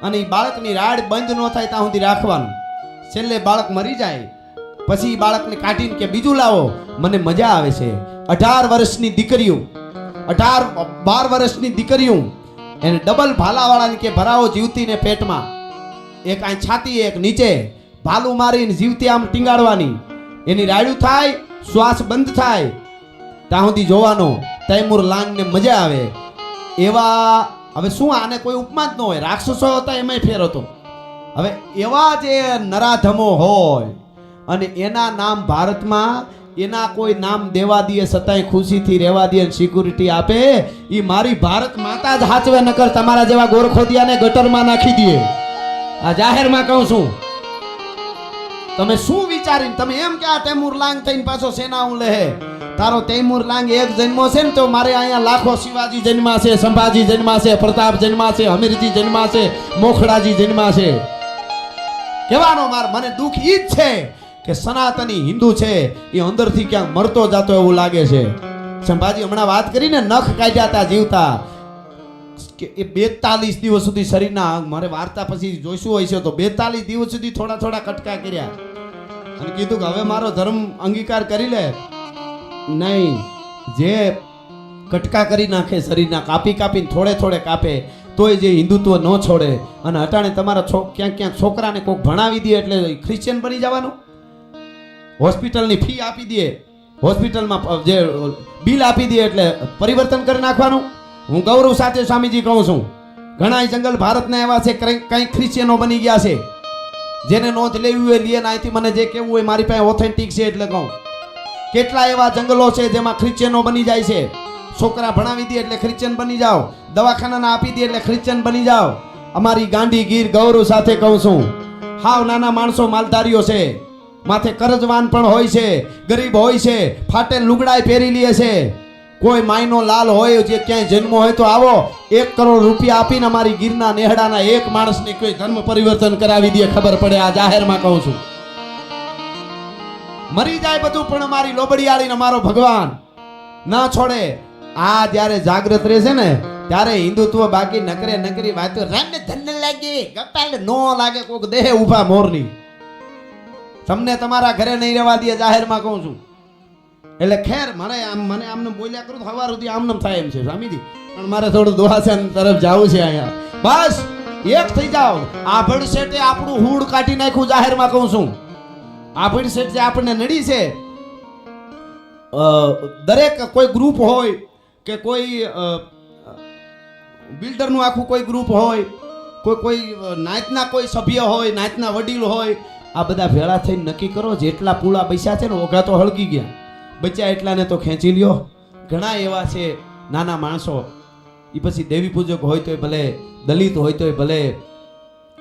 અને એ બાળકની રાડ બંધ ન થાય ત્યાં સુધી રાખવાનું. છેલ્લે બાળક મરી જાય પછી બાળકને કાઢીને કે બીજું લાવો, મને મજા આવે છે. 18 વર્ષની દીકરીઓ, 12 વર્ષની દીકરીઓ એને ડબલ ભાલાવાળાને કે ભરાવો જીવતીને પેટમાં, એક આ છાતી એક નીચે ભાલું મારીને જીવતી આમ ટીંગાડવાની. એની રાડ્યું થાય, શ્વાસ બંધ થાય ત્યાં સુધી જોવાનો. તૈમૂર લાંગને મજા આવે એવા. હવે શું આને કોઈ ઉપમા જ ન હોય, રાક્ષસો હતા એમાંય ફેર હતો. હવે એવા જે નરાધમો હોય અને એના નામ ભારતમાં એના કોઈ નામ દેવા દે છતાંય ખુશીથી રહેવા દે અને સિક્યુરિટી આપે, એ મારી ભારત માતા જ હાચવે, નકર તમારા જેવા ગોરખોદિયાને ગટરમાં નાખી દે. આ જાહેરમાં કહું છું. તમે શું વિચારીને તમે એમ કે આ તૈમૂર લાંગ થઈને પાછો સેના હું લે? તારો તૈમૂર લાંગ એક જન્મો છે ને તો મારે અહીંયા લાખો શિવાજી જન્મા છે, સંભાજી જન્મા છે, પ્રતાપ જન્મા છે, હમીરજી જન્મા છે, મોખડાજી જન્મા છે. કહેવાનો માર મને દુઃખ ઈ જ છે કે સનાતની હિન્દુ છે એ અંદરથી ક્યાંક મરતો જાતો એવું લાગે છે. સંભાજી હમણાં વાત કરીને નખ કાઢ્યા હતા જીવતા કે એ 42 દિવસ સુધી શરીરના, મારે વાર્તા પછી જોઈશું હોય છે તો 42 દિવસ સુધી થોડા થોડા કટકા કર્યા અને કીધું કે હવે મારો ધર્મ અંગીકાર કરી લે. નહીં, જે કટકા કરી નાખે શરીરના, કાપી કાપીને થોડે થોડે કાપે તોય જે હિન્દુત્વ ન છોડે. અને અટાણે તમારા ક્યાંક ક્યાંક છોકરાને કોઈક ભણાવી દે એટલે ક્રિશ્ચિયન બની જવાનું, હોસ્પિટલની ફી આપી દે, હોસ્પિટલમાં જે બિલ આપી દે એટલે પરિવર્તન કરી નાખવાનું. હું ગૌરવ સાથે સ્વામીજી કહું છું, ઘણા જંગલ ભારતના એવા છે કંઈક ક્રિશ્ચિયનો બની ગયા છે. જેને નોંધ લેવી હોય લે, અહીંથી મને જે કહેવું હોય મારી પાસે ઓથેન્ટિક છે એટલે કહું. કેટલા એવા જંગલો છે જેમાં ક્રિશ્ચિયનો બની જાય છે. છોકરા ભણાવી દે એટલે ક્રિશ્ચિયન બની જાઓ, દવાખાના આપી દે એટલે ક્રિશ્ચિયન બની જાઓ. અમારી ગાંડી ગીર ગૌરવ સાથે કહું છું, હાવ નાના માણસો માલધારીઓ છે, માથે કરજવાન પણ હોય છે, ગરીબ હોય છે, ફાટેલ લુગડાય પહેરી લે છે. કોઈ માયનો લાલ હોય જે ક્યાંય જન્મ હોય તો આવો, 1 કરોડ રૂપિયા આપીને અમારી ગીરના નેહડાના એક માણસને કોઈ ધર્મ પરિવર્તન કરાવી દે, ખબર પડે. આ જાહેરમાં કહું છું. મરી જાય બધું પણ અમારી લોબડિયાળીને મારો ભગવાન ના છોડે. આ જ્યારે જાગૃત રહેશે ને ત્યારે હિન્દુત્વ બાકી નકરે નકરી વાતો રામને ધન લાગે ગપાલ નો લાગે કોક દેહ ઊભા મોરની. તમને તમારા ઘરે નહીં રહેવા દે, જાહેરમાં કહું છું. એટલે ખેર મને આમને બોલ્યા કરું સવાર સુધી આમનમ થાય એમ છે સ્વામીજી, પણ મારે થોડું દોહાસન તરફ જવું છે અહીંયા. બસ એક થઈ જાઓ. આભડ શેઠે આપણું હૂડ કાઢી નાખ્યું, જાહેરમાં કહું છું. આભડ શેઠ જે આપણને નડી છે, દરેક કોઈ ગ્રુપ હોય કે કોઈ બિલ્ડરનું આખું કોઈ ગ્રુપ હોય, કોઈ નાતના કોઈ સભ્ય હોય, નાતના વડીલ હોય, આ બધા ભેળા થઈને નક્કી કરો જેટલા પૂળા પૈસા છે ને ઓઘા તો હળગી ગયા, બચ્યા એટલાને તો ખેંચી લ્યો. ઘણા એવા છે નાના માણસો, એ પછી દેવી પૂજક હોય તોય ભલે, દલિત હોય તોય ભલે,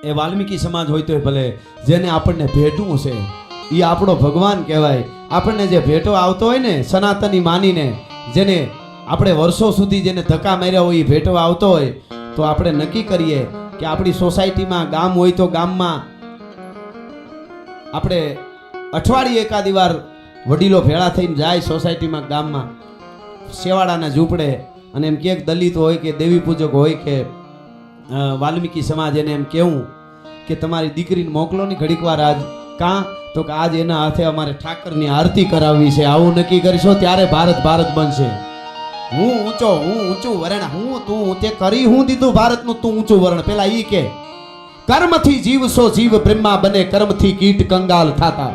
એ વાલ્મીકી સમાજ હોય તોય ભલે, જેને આપણને ભેટવું છે એ આપણો ભગવાન કહેવાય. આપણને જે ભેટો આવતો હોય ને સનાતની માનીને, જેને આપણે વર્ષો સુધી જેને ધક્કા માર્યા હોય એ ભેટો આવતો હોય, તો આપણે નક્કી કરીએ કે આપણી સોસાયટીમાં ગામ હોય તો ગામમાં આપણે અઠવાડિયે એકાદી વાર વડીલો ભેળા થઈને જાય સોસાયટીમાં, ગામમાં, શેવાડાના ઝૂંપડે, અને એમ કે દલિત હોય કે દેવી પૂજક હોય કે વાલ્મીકી સમાજ, એને એમ કહેવું કે તમારી દીકરીને મોકલો ને ઘડીક વાર આજ. કાં તો કે આજ એના હાથે અમારે ઠાકરની આરતી કરાવવી છે. આવું નક્કી કરીશો ત્યારે ભારત ભારત બનશે. હું ઊંચું વરણ, તું તે કરી હું દીધું ભારતનું, તું ઊંચું વરણ. પેલા ઈ કે કર્મથી જીવશો જીવ બ્રહ્મા બને, કર્મથી કીટ કંગાલ થાતા.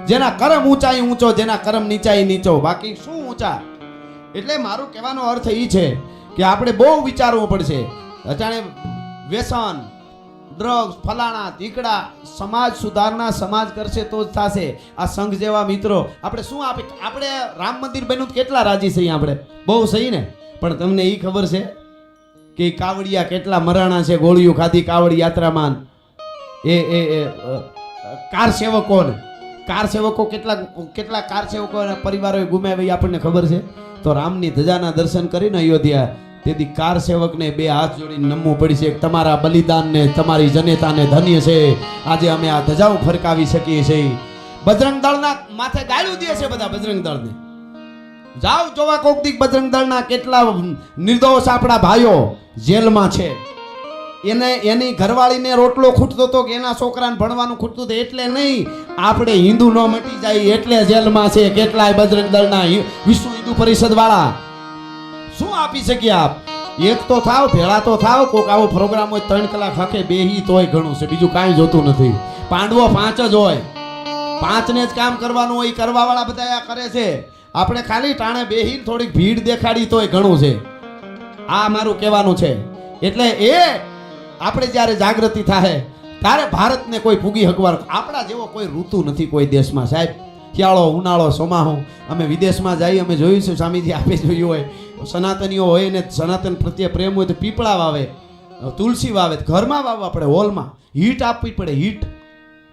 જેના કર્મ ઊંચાઈ ઊંચો, જેના કર્મ નીચાઈ નીચો, બાકી શું ઊંચા. એટલે મારું કહેવાનો અર્થ એ છે કે આપણે બહુ વિચારવું પડશે. અચાણે વ્યસન, ડ્રગ્સ, ફલાણા ઢીકડા, સમાજ સુધારણા સમાજ કરશે તો જ થશે. આ સંઘ જેવા મિત્રો આપણે શું આપે? આપણે રામ મંદિર બન્યું કેટલા રાજી છીએ આપણે, બહુ સહી ને. પણ તમને એ ખબર છે કે કાવડિયા કેટલા મરાણા છે, ગોળીઓ ખાધી કાવડ યાત્રામાં. એ કાર સેવકો કેટલા કાર સેવકો પરિવારોએ ગુમાવ્યા આપણને ખબર છે. તો રામની ધજાના દર્શન કરીને અયોધ્યા, તેથી કાર સેવકને 2 હાથ જોડીને નમવું પડશે. તમારા બલિદાનને, તમારી જનેતાને ધન્ય છે આજે અમે આ ધજાઓ ફરકાવી શકીએ છીએ. બજરંગ દળના માથે ગાળું દે છે બધા બજરંગ દળને. જાઓ જોવા કોક દીક બજરંગ દળના કેટલા નિર્દોષ આપણા ભાઈઓ જેલમાં છે. એની ઘરવાળીને રોટલો ખૂટતો હતો કે એના છોકરાને ભણવાનું ખૂટતું હતું એટલે નહીં, આપણે હિન્દુ ન મટી જાય એટલે જેલમાં છે. કેટલાય બજરંગ દળના વિશ્વ હિન્દુ પરિષદ વાળા શું આપી શકીએ આપ? એક તો થાવ, ભેળા તો થાવ. કોક આવો પ્રોગ્રામ હોય 3 કલાક હકે બેહી તોય ઘણું છે, બીજું કાંઈ જોતું નથી. પાંડવો 5 જ હોય, 5ને જ કામ કરવાનું હોય. કરવા વાળા બધા આ કરે છે. આપણે ખાલી ટાણે બેહી થોડીક ભીડ દેખાડી તોય ઘણું છે. આ મારું કહેવાનું છે. એટલે એ આપણે જ્યારે જાગૃતિ થાય ત્યારે ભારતને કોઈ પૂગી હકવાર. આપણા જેવો કોઈ ઋતુ નથી કોઈ દેશમાં સાહેબ. શિયાળો, ઉનાળો, ચોમાસું. અમે વિદેશમાં જઈએ, અમે જોયું છે, સ્વામીજી આપે જોયું હોય, સનાતનીઓ હોય ને સનાતન પ્રત્યે પ્રેમ હોય તો પીપળા વાવે, તુલસી વાવે, ઘરમાં વાવવા પડે, હોલમાં હીટ આપવી પડે. હીટ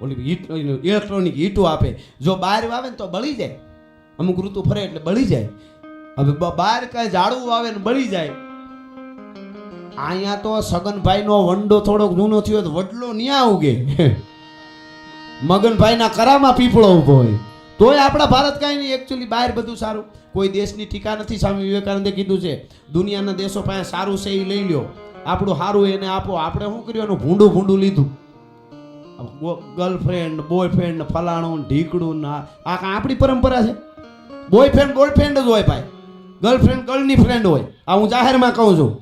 ઓલી હીટ ઇલેક્ટ્રોનિક હીટો આપે. જો બહાર વાવે ને તો બળી જાય. અમુક ઋતુ ફરે એટલે બળી જાય. હવે બહાર કાંઈ ઝાડવું વાવે ને બળી જાય. અહીંયા તો સગનભાઈનો વંડો થોડોક જૂનો થયો તો વડલો ન્યા ઉગે. મગનભાઈના કરામાં પીપળો ઊભો હોય તોય આપણા ભારત કાંઈ નહીં. એકચ્યુઅલી બહાર બધું સારું. કોઈ દેશની ટીકા નથી. સ્વામી વિવેકાનંદે કીધું છે દુનિયાના દેશો પાસે સારું છે એ લઈ લ્યો, આપણું સારું એને આપો. આપણે શું કર્યું? એનું ભૂંડું ભૂંડું લીધું. ગર્લફ્રેન્ડ, બોયફ્રેન્ડ, ફલાણું, ઢીકડું. આ કાં આપણી પરંપરા છે? બોયફ્રેન્ડ બોયફ્રેન્ડ જ હોય ભાઈ, ગર્લફ્રેન્ડ ગર્લની ફ્રેન્ડ હોય. આ હું જાહેરમાં કહું છું.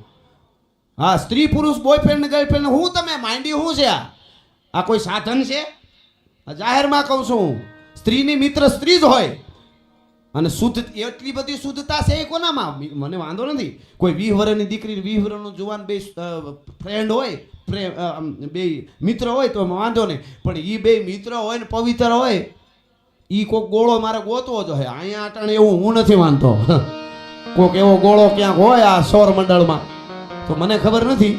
હા, સ્ત્રી પુરુષ, બોયફ્રેન્ડ ગર્લફ્રેન્ડ. હું તમે માંડી શું છે? આ કોઈ સાધન છે? જાહેરમાં કહું છું, સ્ત્રીની મિત્ર સ્ત્રી જ હોય. અને શુદ્ધ, એટલી બધી શુદ્ધતા છે એ કોનામાં? મને વાંધો નથી. કોઈ 20 વર્ષની દીકરી, 20 વર્ષનો જુવાન, બે ફ્રેન્ડ હોય, બે મિત્ર હોય તો વાંધો નહીં. પણ એ બે મિત્ર હોય ને પવિત્ર હોય, એ કોઈક ગોળો મારે ગોતવો જ હોય. અહીંયા અટાણે એવું હું નથી માનતો. કોઈક એવો ગોળો ક્યાંક હોય આ સૌર મંડળમાં તો મને ખબર નથી.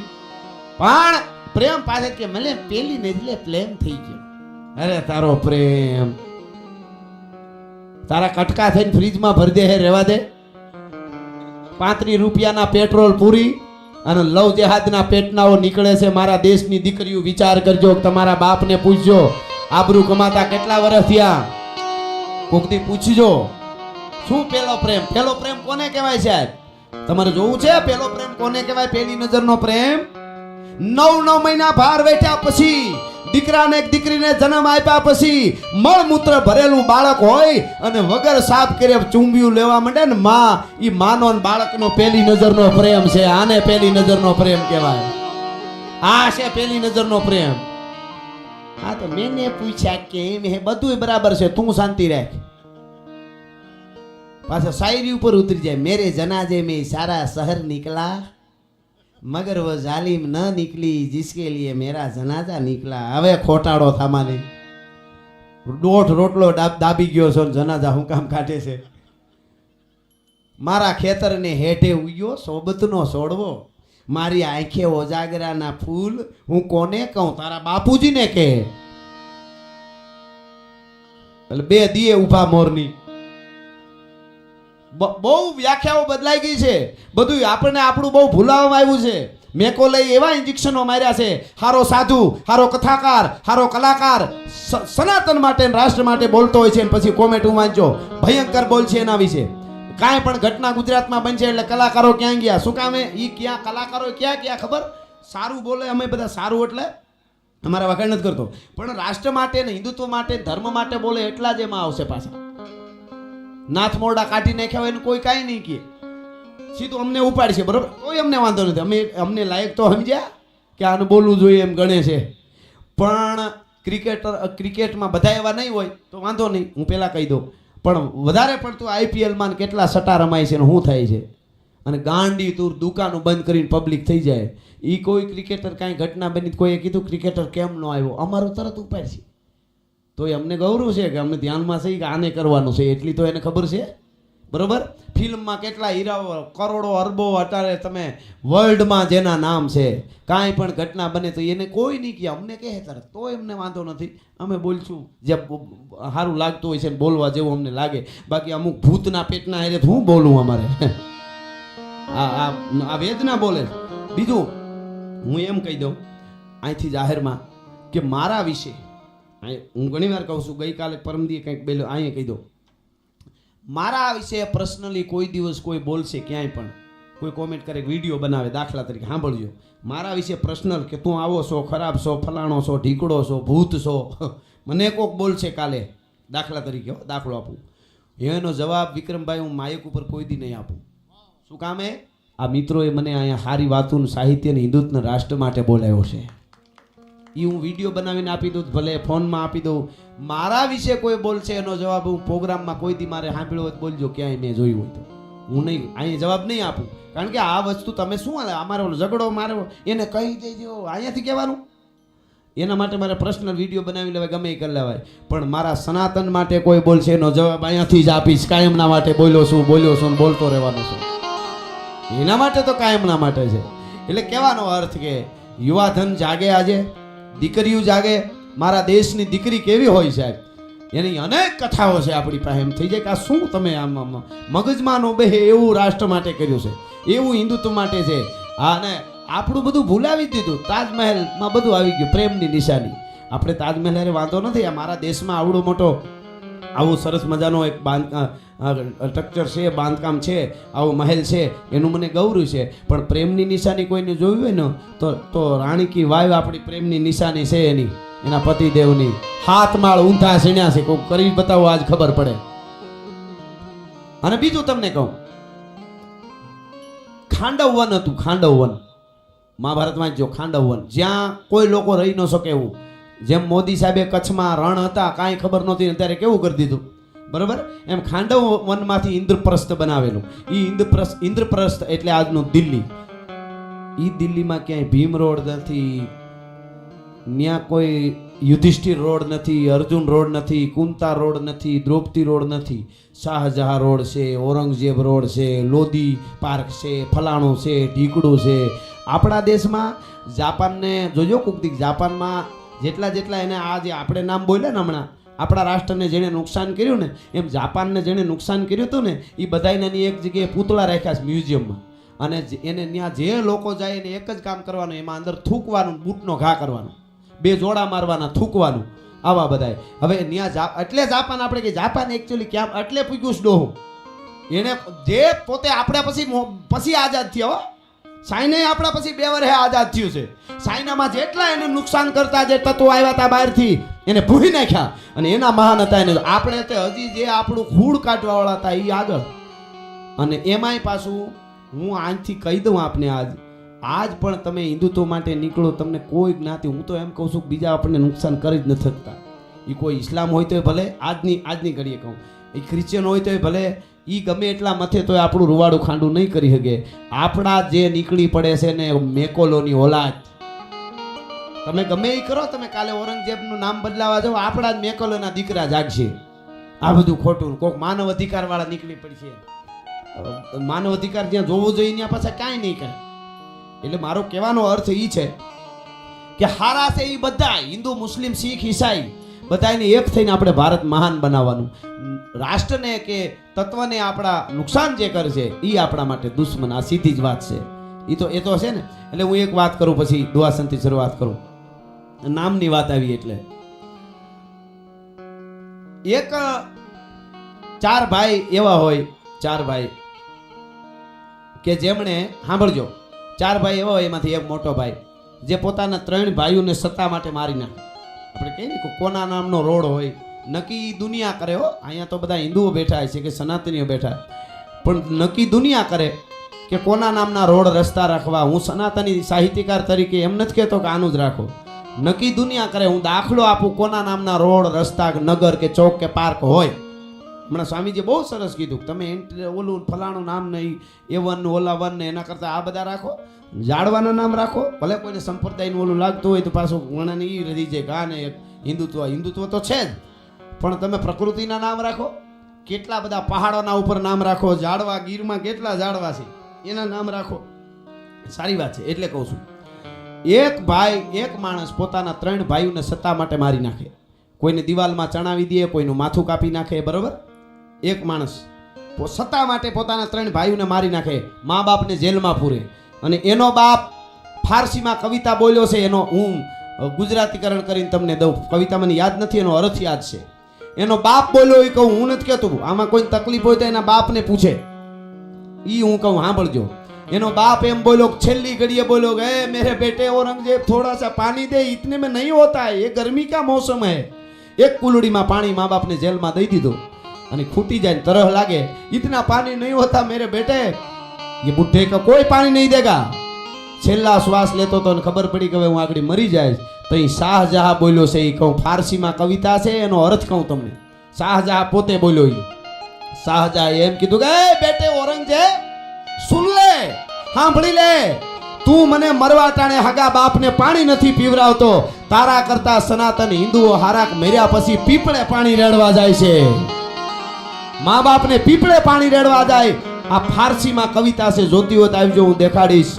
પણ પ્રેમ પાસે કે મને પેલી ને એટલે પ્રેમ થઈ ગયો. અરે તારો પ્રેમ તારા કટકા થઈને ફ્રીજમાં ભરી દે હે, રહેવા દે. 35 રૂપિયાના પેટ્રોલ પૂરી અને લવ જેહાદના પેટનાઓ નીકળે છે. મારા દેશની દીકરીઓ વિચાર કરજો. તમારા બાપને પૂછજો આબરૂ કમાતા કેટલા વર્ષ થયા. કોકથી પૂછજો શું પેલો પ્રેમ? પેલો પ્રેમ કોને કહેવાય સાહેબ? તમારે જોવું છે પેલો પ્રેમ કોને કહેવાય? પેલી નજરનો પ્રેમ. 9 મહિના ભાર વેઠ્યા પછી, દીકરાને એક દીકરીને જન્મ આપ્યા પછી, મળમૂત્ર ભરેલું બાળક હોય અને વગર સાફ કરે ચૂંબિયું લેવા માંડે ને માં, ઈ માનો ને બાળકનો પેલી નજરનો પ્રેમ છે. આને પેલી નજરનો પ્રેમ કહેવાય. આ છે પેલી નજરનો પ્રેમ. હા તો મેને પૂછ્યા કેમ હે? બધું બરાબર છે, તું શાંતિ રાખ. પાછા શાયરી ઉપર ઉતરી જાય. મેરે જનાજે में सारा शहर निकला मगर वो जालिम न निकली जिसके लिए मेरा जनाजा निकला. હવે ખોટાડો થામા નહીં. 1.5 રોટલો દાબી ગયો છો, જનાજા હું કામ કાઢે છે? મારા ખેતરને હેઠે ઉગ્યો સોબતનો સોડવો, મારી આંખે ઓજાગરાના ફૂલ. હું કોને કહું? તારા બાપુજીને કહે. એટલે 2 દીએ ઉભા મોરની. બહુ વ્યાખ્યાઓ બદલાઈ ગઈ છે. બધું આપણને આપણું બહુ ભૂલાવવામાં આવ્યું છે. મેકો લઈ એવા ઇન્જેક્શનો માર્યા છે. હારો સાધુ, હારો કથાકાર, હારો કલાકાર સનાતન માટે રાષ્ટ્ર માટે બોલતો હોય છે, પછી કોમેન્ટ વાંચો ભયંકર બોલ છે એના વિશે. કાંઈ પણ ઘટના ગુજરાતમાં બનશે એટલે કલાકારો ક્યાં ગયા? શું કામે? ઈ ક્યાં કલાકારો ક્યાં ગયા ખબર? સારું બોલે, અમે બધા સારું એટલે અમારા વખાણ નથી કરતો, પણ રાષ્ટ્ર માટે ને હિન્દુત્વ માટે, ધર્મ માટે બોલે એટલા જ એમાં આવશે પાછા. નાથ મોરડા કાઢી નાખ્યા હોય ને કોઈ કાંઈ નહીં કહે, સીધું અમને ઉપાડશે. બરોબર, કોઈ અમને વાંધો નથી. અમને લાયક તો સમજ્યા કે આને બોલવું જોઈએ એમ ગણે છે. પણ ક્રિકેટમાં બધા એવા નહીં હોય તો વાંધો નહીં, હું પહેલાં કહી દઉં. પણ વધારે પડતું IPLમાં કેટલા સટ્ટા રમાય છે ને શું થાય છે, અને ગાંડી તુર દુકાનો બંધ કરીને પબ્લિક થઈ જાય. એ કોઈ ક્રિકેટર કાંઈ ઘટના બની, કોઈએ કીધું ક્રિકેટર કેમ ન આવ્યો, અમારું તરત ઉપાડશે. તો એ અમને ગૌરવ છે કે અમને ધ્યાનમાં છે કે આને કરવાનું છે, એટલી તો એને ખબર છે. બરોબર, ફિલ્મમાં કેટલા હીરાઓ, કરોડો અરબો અત્યારે તમે વર્લ્ડમાં જેના નામ છે, કાંઈ પણ ઘટના બને તો એને કોઈ નહીં કહે, અમને કહે તરત. તો એમને વાંધો નથી, અમે બોલશું જે સારું લાગતું હોય છે ને બોલવા જેવું અમને લાગે. બાકી અમુક ભૂતના પેટના હેરે હું બોલું? અમારે આ વેદના બોલે. બીજું હું એમ કહી દઉં અહીંથી જાહેરમાં કે મારા વિશે હું ઘણી વાર કહું છું, ગઈકાલે પરમદી કંઈક બોલ્યો, અહીંયા કહી દઉં, મારા વિશે પર્સનલી કોઈ દિવસ કોઈ બોલશે ક્યાંય પણ કોઈ કોમેન્ટ કરે વિડીયો બનાવે, દાખલા તરીકે સાંભળજો, મારા વિશે પર્સનલ કે તું આવો છો, ખરાબ છો, ફલાણો છો, ઢીકડો છો, ભૂત છો, મને કોક બોલશે કાલે, દાખલા તરીકે દાખલો આપું, એનો જવાબ વિક્રમભાઈ હું માયક ઉપર કોઈ દી નહીં આપું. શું કામ હે? આ મિત્રોએ મને અહીંયા સારી વાતોનું સાહિત્ય અને હિન્દુત્વ રાષ્ટ્ર માટે બોલાવ્યો છે. એ હું વિડીયો બનાવીને આપી દઉં, ભલે ફોનમાં આપી દઉં. મારા વિશે કોઈ બોલશે એનો જવાબ હું પ્રોગ્રામમાં કોઈ દી મારે સાંભળ્યો હોય તો બોલજો, ક્યાંય મેં જોયું હોય તો. હું નહીં અહીંયા જવાબ નહીં આપું, કારણ કે આ વસ્તુ તમે શું અમારો ઝઘડો મારો એને કહી દેજો અહીંયાથી કહેવાનું, એના માટે મારે પર્સનલ વિડીયો બનાવી લેવાય, ગમે એ કરી લેવાય. પણ મારા સનાતન માટે કોઈ બોલશે એનો જવાબ અહીંયાથી જ આપીશ. કાયમના માટે બોલ્યો છું ને બોલતો રહેવાનો છું, એના માટે તો કાયમના માટે છે. એટલે કહેવાનો અર્થ કે યુવાધન જાગે, આજે દીકરીઓ જાગે. મારા દેશની દીકરી કેવી હોય સાહેબ, એની અનેક કથાઓ છે આપણી પાસે. એમ થઈ જાય કે આ શું તમે આમ મગજમાં નો બેહે એવું રાષ્ટ્ર માટે કર્યું છે, એવું હિન્દુત્વ માટે છે. અને આપણું બધું ભૂલાવી દીધું. તાજમહેલમાં બધું આવી ગયું, પ્રેમની નિશાની. આપણે તાજમહેલ અરે વાંધો નથી, આ મારા દેશમાં આવડો મોટો આવું સરસ મજાનો એક સ્ટ્રક્ચર છે, બાંધકામ છે, આવો મહેલ છે, એનું મને ગૌરવ છે. પણ પ્રેમની નિશાની કોઈને જોયું હોય ને તો રાણી કી વાવ આપણી પ્રેમની નિશાની છે એની, એના પતિદેવની. 7 માળ ઊંધા સીણ્યા છે, કોઈ કરી બતાવો આજ ખબર પડે. અને બીજું તમને કહું, ખાંડવ વન હતું, ખાંડવ વન મહાભારતમાં જો ખાંડવ વન, જ્યાં કોઈ લોકો રહી ન શકે એવું. જેમ મોદી સાહેબે કચ્છમાં રણ હતા, કાંઈ ખબર નહોતી, અત્યારે કેવું કરી દીધું, બરોબર? એમ ખાંડવ વનમાંથી ઇન્દ્રપ્રસ્થ બનાવેલું. એ ઇન્દ્રપ્રસ્થ એટલે આજનું દિલ્હી. એ દિલ્હીમાં ક્યાંય ભીમ રોડ નથી, ત્યાં કોઈ યુધિષ્ઠિર રોડ નથી, અર્જુન રોડ નથી, કુંતા રોડ નથી, દ્રૌપદી રોડ નથી. શાહજહાં રોડ છે, ઔરંગઝેબ રોડ છે, લોધી પાર્ક છે, ફલાણું છે, ઢીકડું છે. આપણા દેશમાં જાપાનને જોજો કોક દી, જાપાનમાં જેટલા એને આ જે આપણે નામ બોલ્યા ને હમણાં, આપણા રાષ્ટ્રને જેણે નુકસાન કર્યું ને, એમ જાપાનને જેણે નુકસાન કર્યું હતું ને, એ બધાને એક જગ્યાએ પૂતળા રાખ્યા છે મ્યુઝિયમમાં. અને એને ત્યાં જે લોકો જાય એને એક જ કામ કરવાનું, એમાં અંદર થૂકવાનું, બૂટનો ઘા કરવાનો, 2 જોડા મારવાના, થૂકવાનું, આવા બધાય. હવે ત્યાં એટલે જાપાન આપણે કે જાપાન એકચ્યુઅલી ક્યાં એટલે પૂગ્યું ડોહું એને, જે પોતે આપણે પછી આઝાદ થયા. ચાઇના આપણા પછી 2 વર્ષે આઝાદ થયું છે. ચાઇનામાં જેટલા એને નુકસાન કરતા જે તત્વો આવ્યા હતા બહારથી, એને ભૂલી નાખ્યા, અને એના મહાન હતા એને. આપણે તે હજી જે આપણું ખૂડ કાઢવાવાળા હતા એ આગળ. અને એમાંય પાછું હું આજથી કહી દઉં આપને, આજ પણ તમે હિન્દુત્વ માટે નીકળો, તમને કોઈ જ્ઞાતિ, હું તો એમ કહું છું કે બીજા આપણને નુકસાન કરી જ નથી શકતા. એ કોઈ ઇસ્લામ હોય તોય ભલે, આજની ઘડીએ કહું, એ ક્રિશ્ચિયન હોય તોય ભલે, એ ગમે એટલા મથે તોય આપણું રૂવાડું ખાંડું નહીં કરી શકે. આપણા જે નીકળી પડે છે ને મેકોલોની ઓલાદ, તમે ગમે એ કરો, તમે કાલે ઔરંગઝેબનું નામ બદલાવા જાઓ, આપણા જ મેકોલોના દીકરા જાગશે. આ બધું ખોટું. કોઈક માનવ અધિકાર વાળા નીકળી પડશે. માનવ અધિકાર જ્યાં જોવું જોઈએ ત્યાં પાછા કાંઈ નહીં કરે. એટલે મારો કહેવાનો અર્થ એ છે કે હારા છે એ બધા, હિન્દુ, મુસ્લિમ, શીખ, ઈસાઈ, બધાને એક થઈને આપણે ભારત મહાન બનાવવાનું. રાષ્ટ્રને કે તત્વને આપણા નુકસાન જે કરે છે એ આપણા માટે દુશ્મન. આ સીધી જ વાત છે. એ તો છે ને. એટલે હું એક વાત કરું, પછી દુઆસનથી શરૂઆત કરું. નામની વાત આવી એટલે એક 4 ભાઈ એવા હોય, 4 ભાઈ કે જેમણે, સાંભળજો, 4 ભાઈ એવા હોય, એમાંથી એક મોટો ભાઈ જે પોતાના 3 ભાઈઓને સત્તા માટે મારી નાખે. આપણે કહીએ ને કોના નામનો રોડ હોય, નક્કી દુનિયા કરે હો. અહીંયા તો બધા હિન્દુઓ બેઠા છે કે સનાતનીઓ બેઠા, પણ નક્કી દુનિયા કરે કે કોના નામના રોડ રસ્તા રાખવા. હું સનાતની સાહિત્યકાર તરીકે એમ નથી કહેતો કે આનું જ રાખો, નક્કી દુનિયા કરે. હું દાખલો આપું, કોના નામના રોડ રસ્તા, નગર કે ચોક કે પાર્ક હોય. હમણાં સ્વામીજી બહુ સરસ કીધું, તમે ઓલું ફલાણું નામ નહીં, એ વન ઓલા વન ને એના કરતાં આ બધા રાખો, જાડવાના નામ રાખો. ભલે કોઈને સંપ્રદાયનું ઓલું લાગતું હોય તો પાછું ઘણાને એ રહી જાય કે આને હિન્દુત્વ તો છે જ, પણ તમે પ્રકૃતિના નામ રાખો. કેટલા બધા પહાડોના ઉપર નામ રાખો, ઝાડવા, ગીરમાં કેટલા ઝાડવા છે એના નામ રાખો. સારી વાત છે. એટલે કહું છું, એક માણસ પોતાના 3 ભાઈઓને સત્તા માટે મારી નાખે. કોઈને દિવાલમાં ચણાવી દે, કોઈનું માથું કાપી નાખે, બરોબર? એક માણસ સત્તા માટે પોતાના 3 ભાઈઓને મારી નાખે, મા બાપને જેલમાં પૂરે. અને એનો બાપ ફારસીમાં કવિતા બોલ્યો છે, એનો હું ગુજરાતીકરણ કરીને તમને દઉં. કવિતા મને યાદ નથી, એનો અર્થ યાદ છે. એનો બાપ બોલ્યો એ કહું, હું નથી કહેતો. આમાં કોઈ તકલીફ હોય તો એના બાપને પૂછે. ઈ હું કહું સાંભળજો. એનો બાપ એમ બોલો, છેલ્લી ઘડીએ બોલો કે "ए मेरे बेटे औरंगजेब थोड़ा सा पानी दे, इतने में नहीं होता है, ये गर्मी का मौसम है." एक कुलड़ीમાં પાણી મા બાપને જેલમાં દઈ દીધું અને ખૂટી જાય તરહ લાગે, "इतना पानी नहीं होता मेरे बेटे, ये बुढ़े का कोई पानी नहीं देगा." છેલ્લા શ્વાસ લેતો તો ખબર પડી કે હવે હું આગળ મરી જાય. તો એ શાહજહાં બોલ્યો છે, એ કહું ફારસીમાં કવિતા છે, એનો અર્થ કહું તમને. શાહજહાં પોતે બોલ્યો. શાહજહાં એમ કીધું કે "એ બેટે औरंगजेब, સુન લે, સાંભળી લે, તું મને મરવા ટાણે હગા બાપને પાણી નથી પીવરાવતો, તારા કરતા સનાતન હિન્દુઓ હારાક મર્યા પછી પીપળે પાણી રેડવા જાય છે. મા બાપને પીપળે પાણી રેડવા જાય. આ ફારસીમાં કવિતા છે, જોતી હોય તો આવજો, હું દેખાડીશ.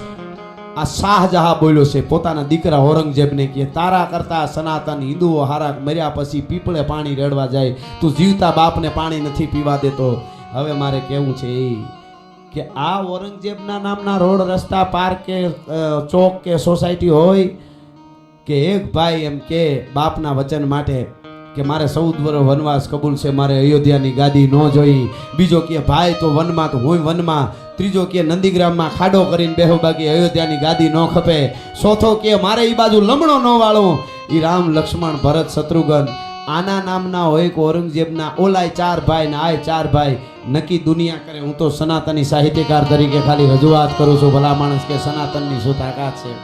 આ શાહજહાં બોલ્યો છે પોતાના દીકરા ઔરંગઝેબને કે તારા કરતા સનાતન હિન્દુઓ હારાક મર્યા પછી પીપળે પાણી રેડવા જાય, તું જીવતા બાપને પાણી નથી પીવા દેતો. હવે મારે કહેવું છે કે આ ઔરંગઝેબના નામના રોડ, રસ્તા, પાર્ક કે ચોક કે સોસાયટી હોય કે એક ભાઈ એમ કે બાપના વચન માટે કે મારે 14 વર્ષ વનવાસ કબૂલ છે, મારે અયોધ્યાની ગાદી ન જોઈ. બીજો કે ભાઈ તો વનમાં તો હું વનમાં. ત્રીજો કે નંદીગ્રામમાં ખાડો કરીને બેહો, બાકી અયોધ્યાની ગાદી ન ખપે. ચોથો કે મારે એ બાજુ લમણો ન વાળો. એ રામ, લક્ષ્મણ, ભરત, શત્રુઘ્ન આના નામના હોય કે ઔરંગઝેબના ઓલાય 4 ભાઈ ને આય 4 ભાઈ. નક્કી દુનિયા કરે. હું તો સનાતની સાહિત્યકાર તરીકે ખાલી રજૂઆત કરું છું. ભલા માણસ કે સનાતનની શું તાકાત છે.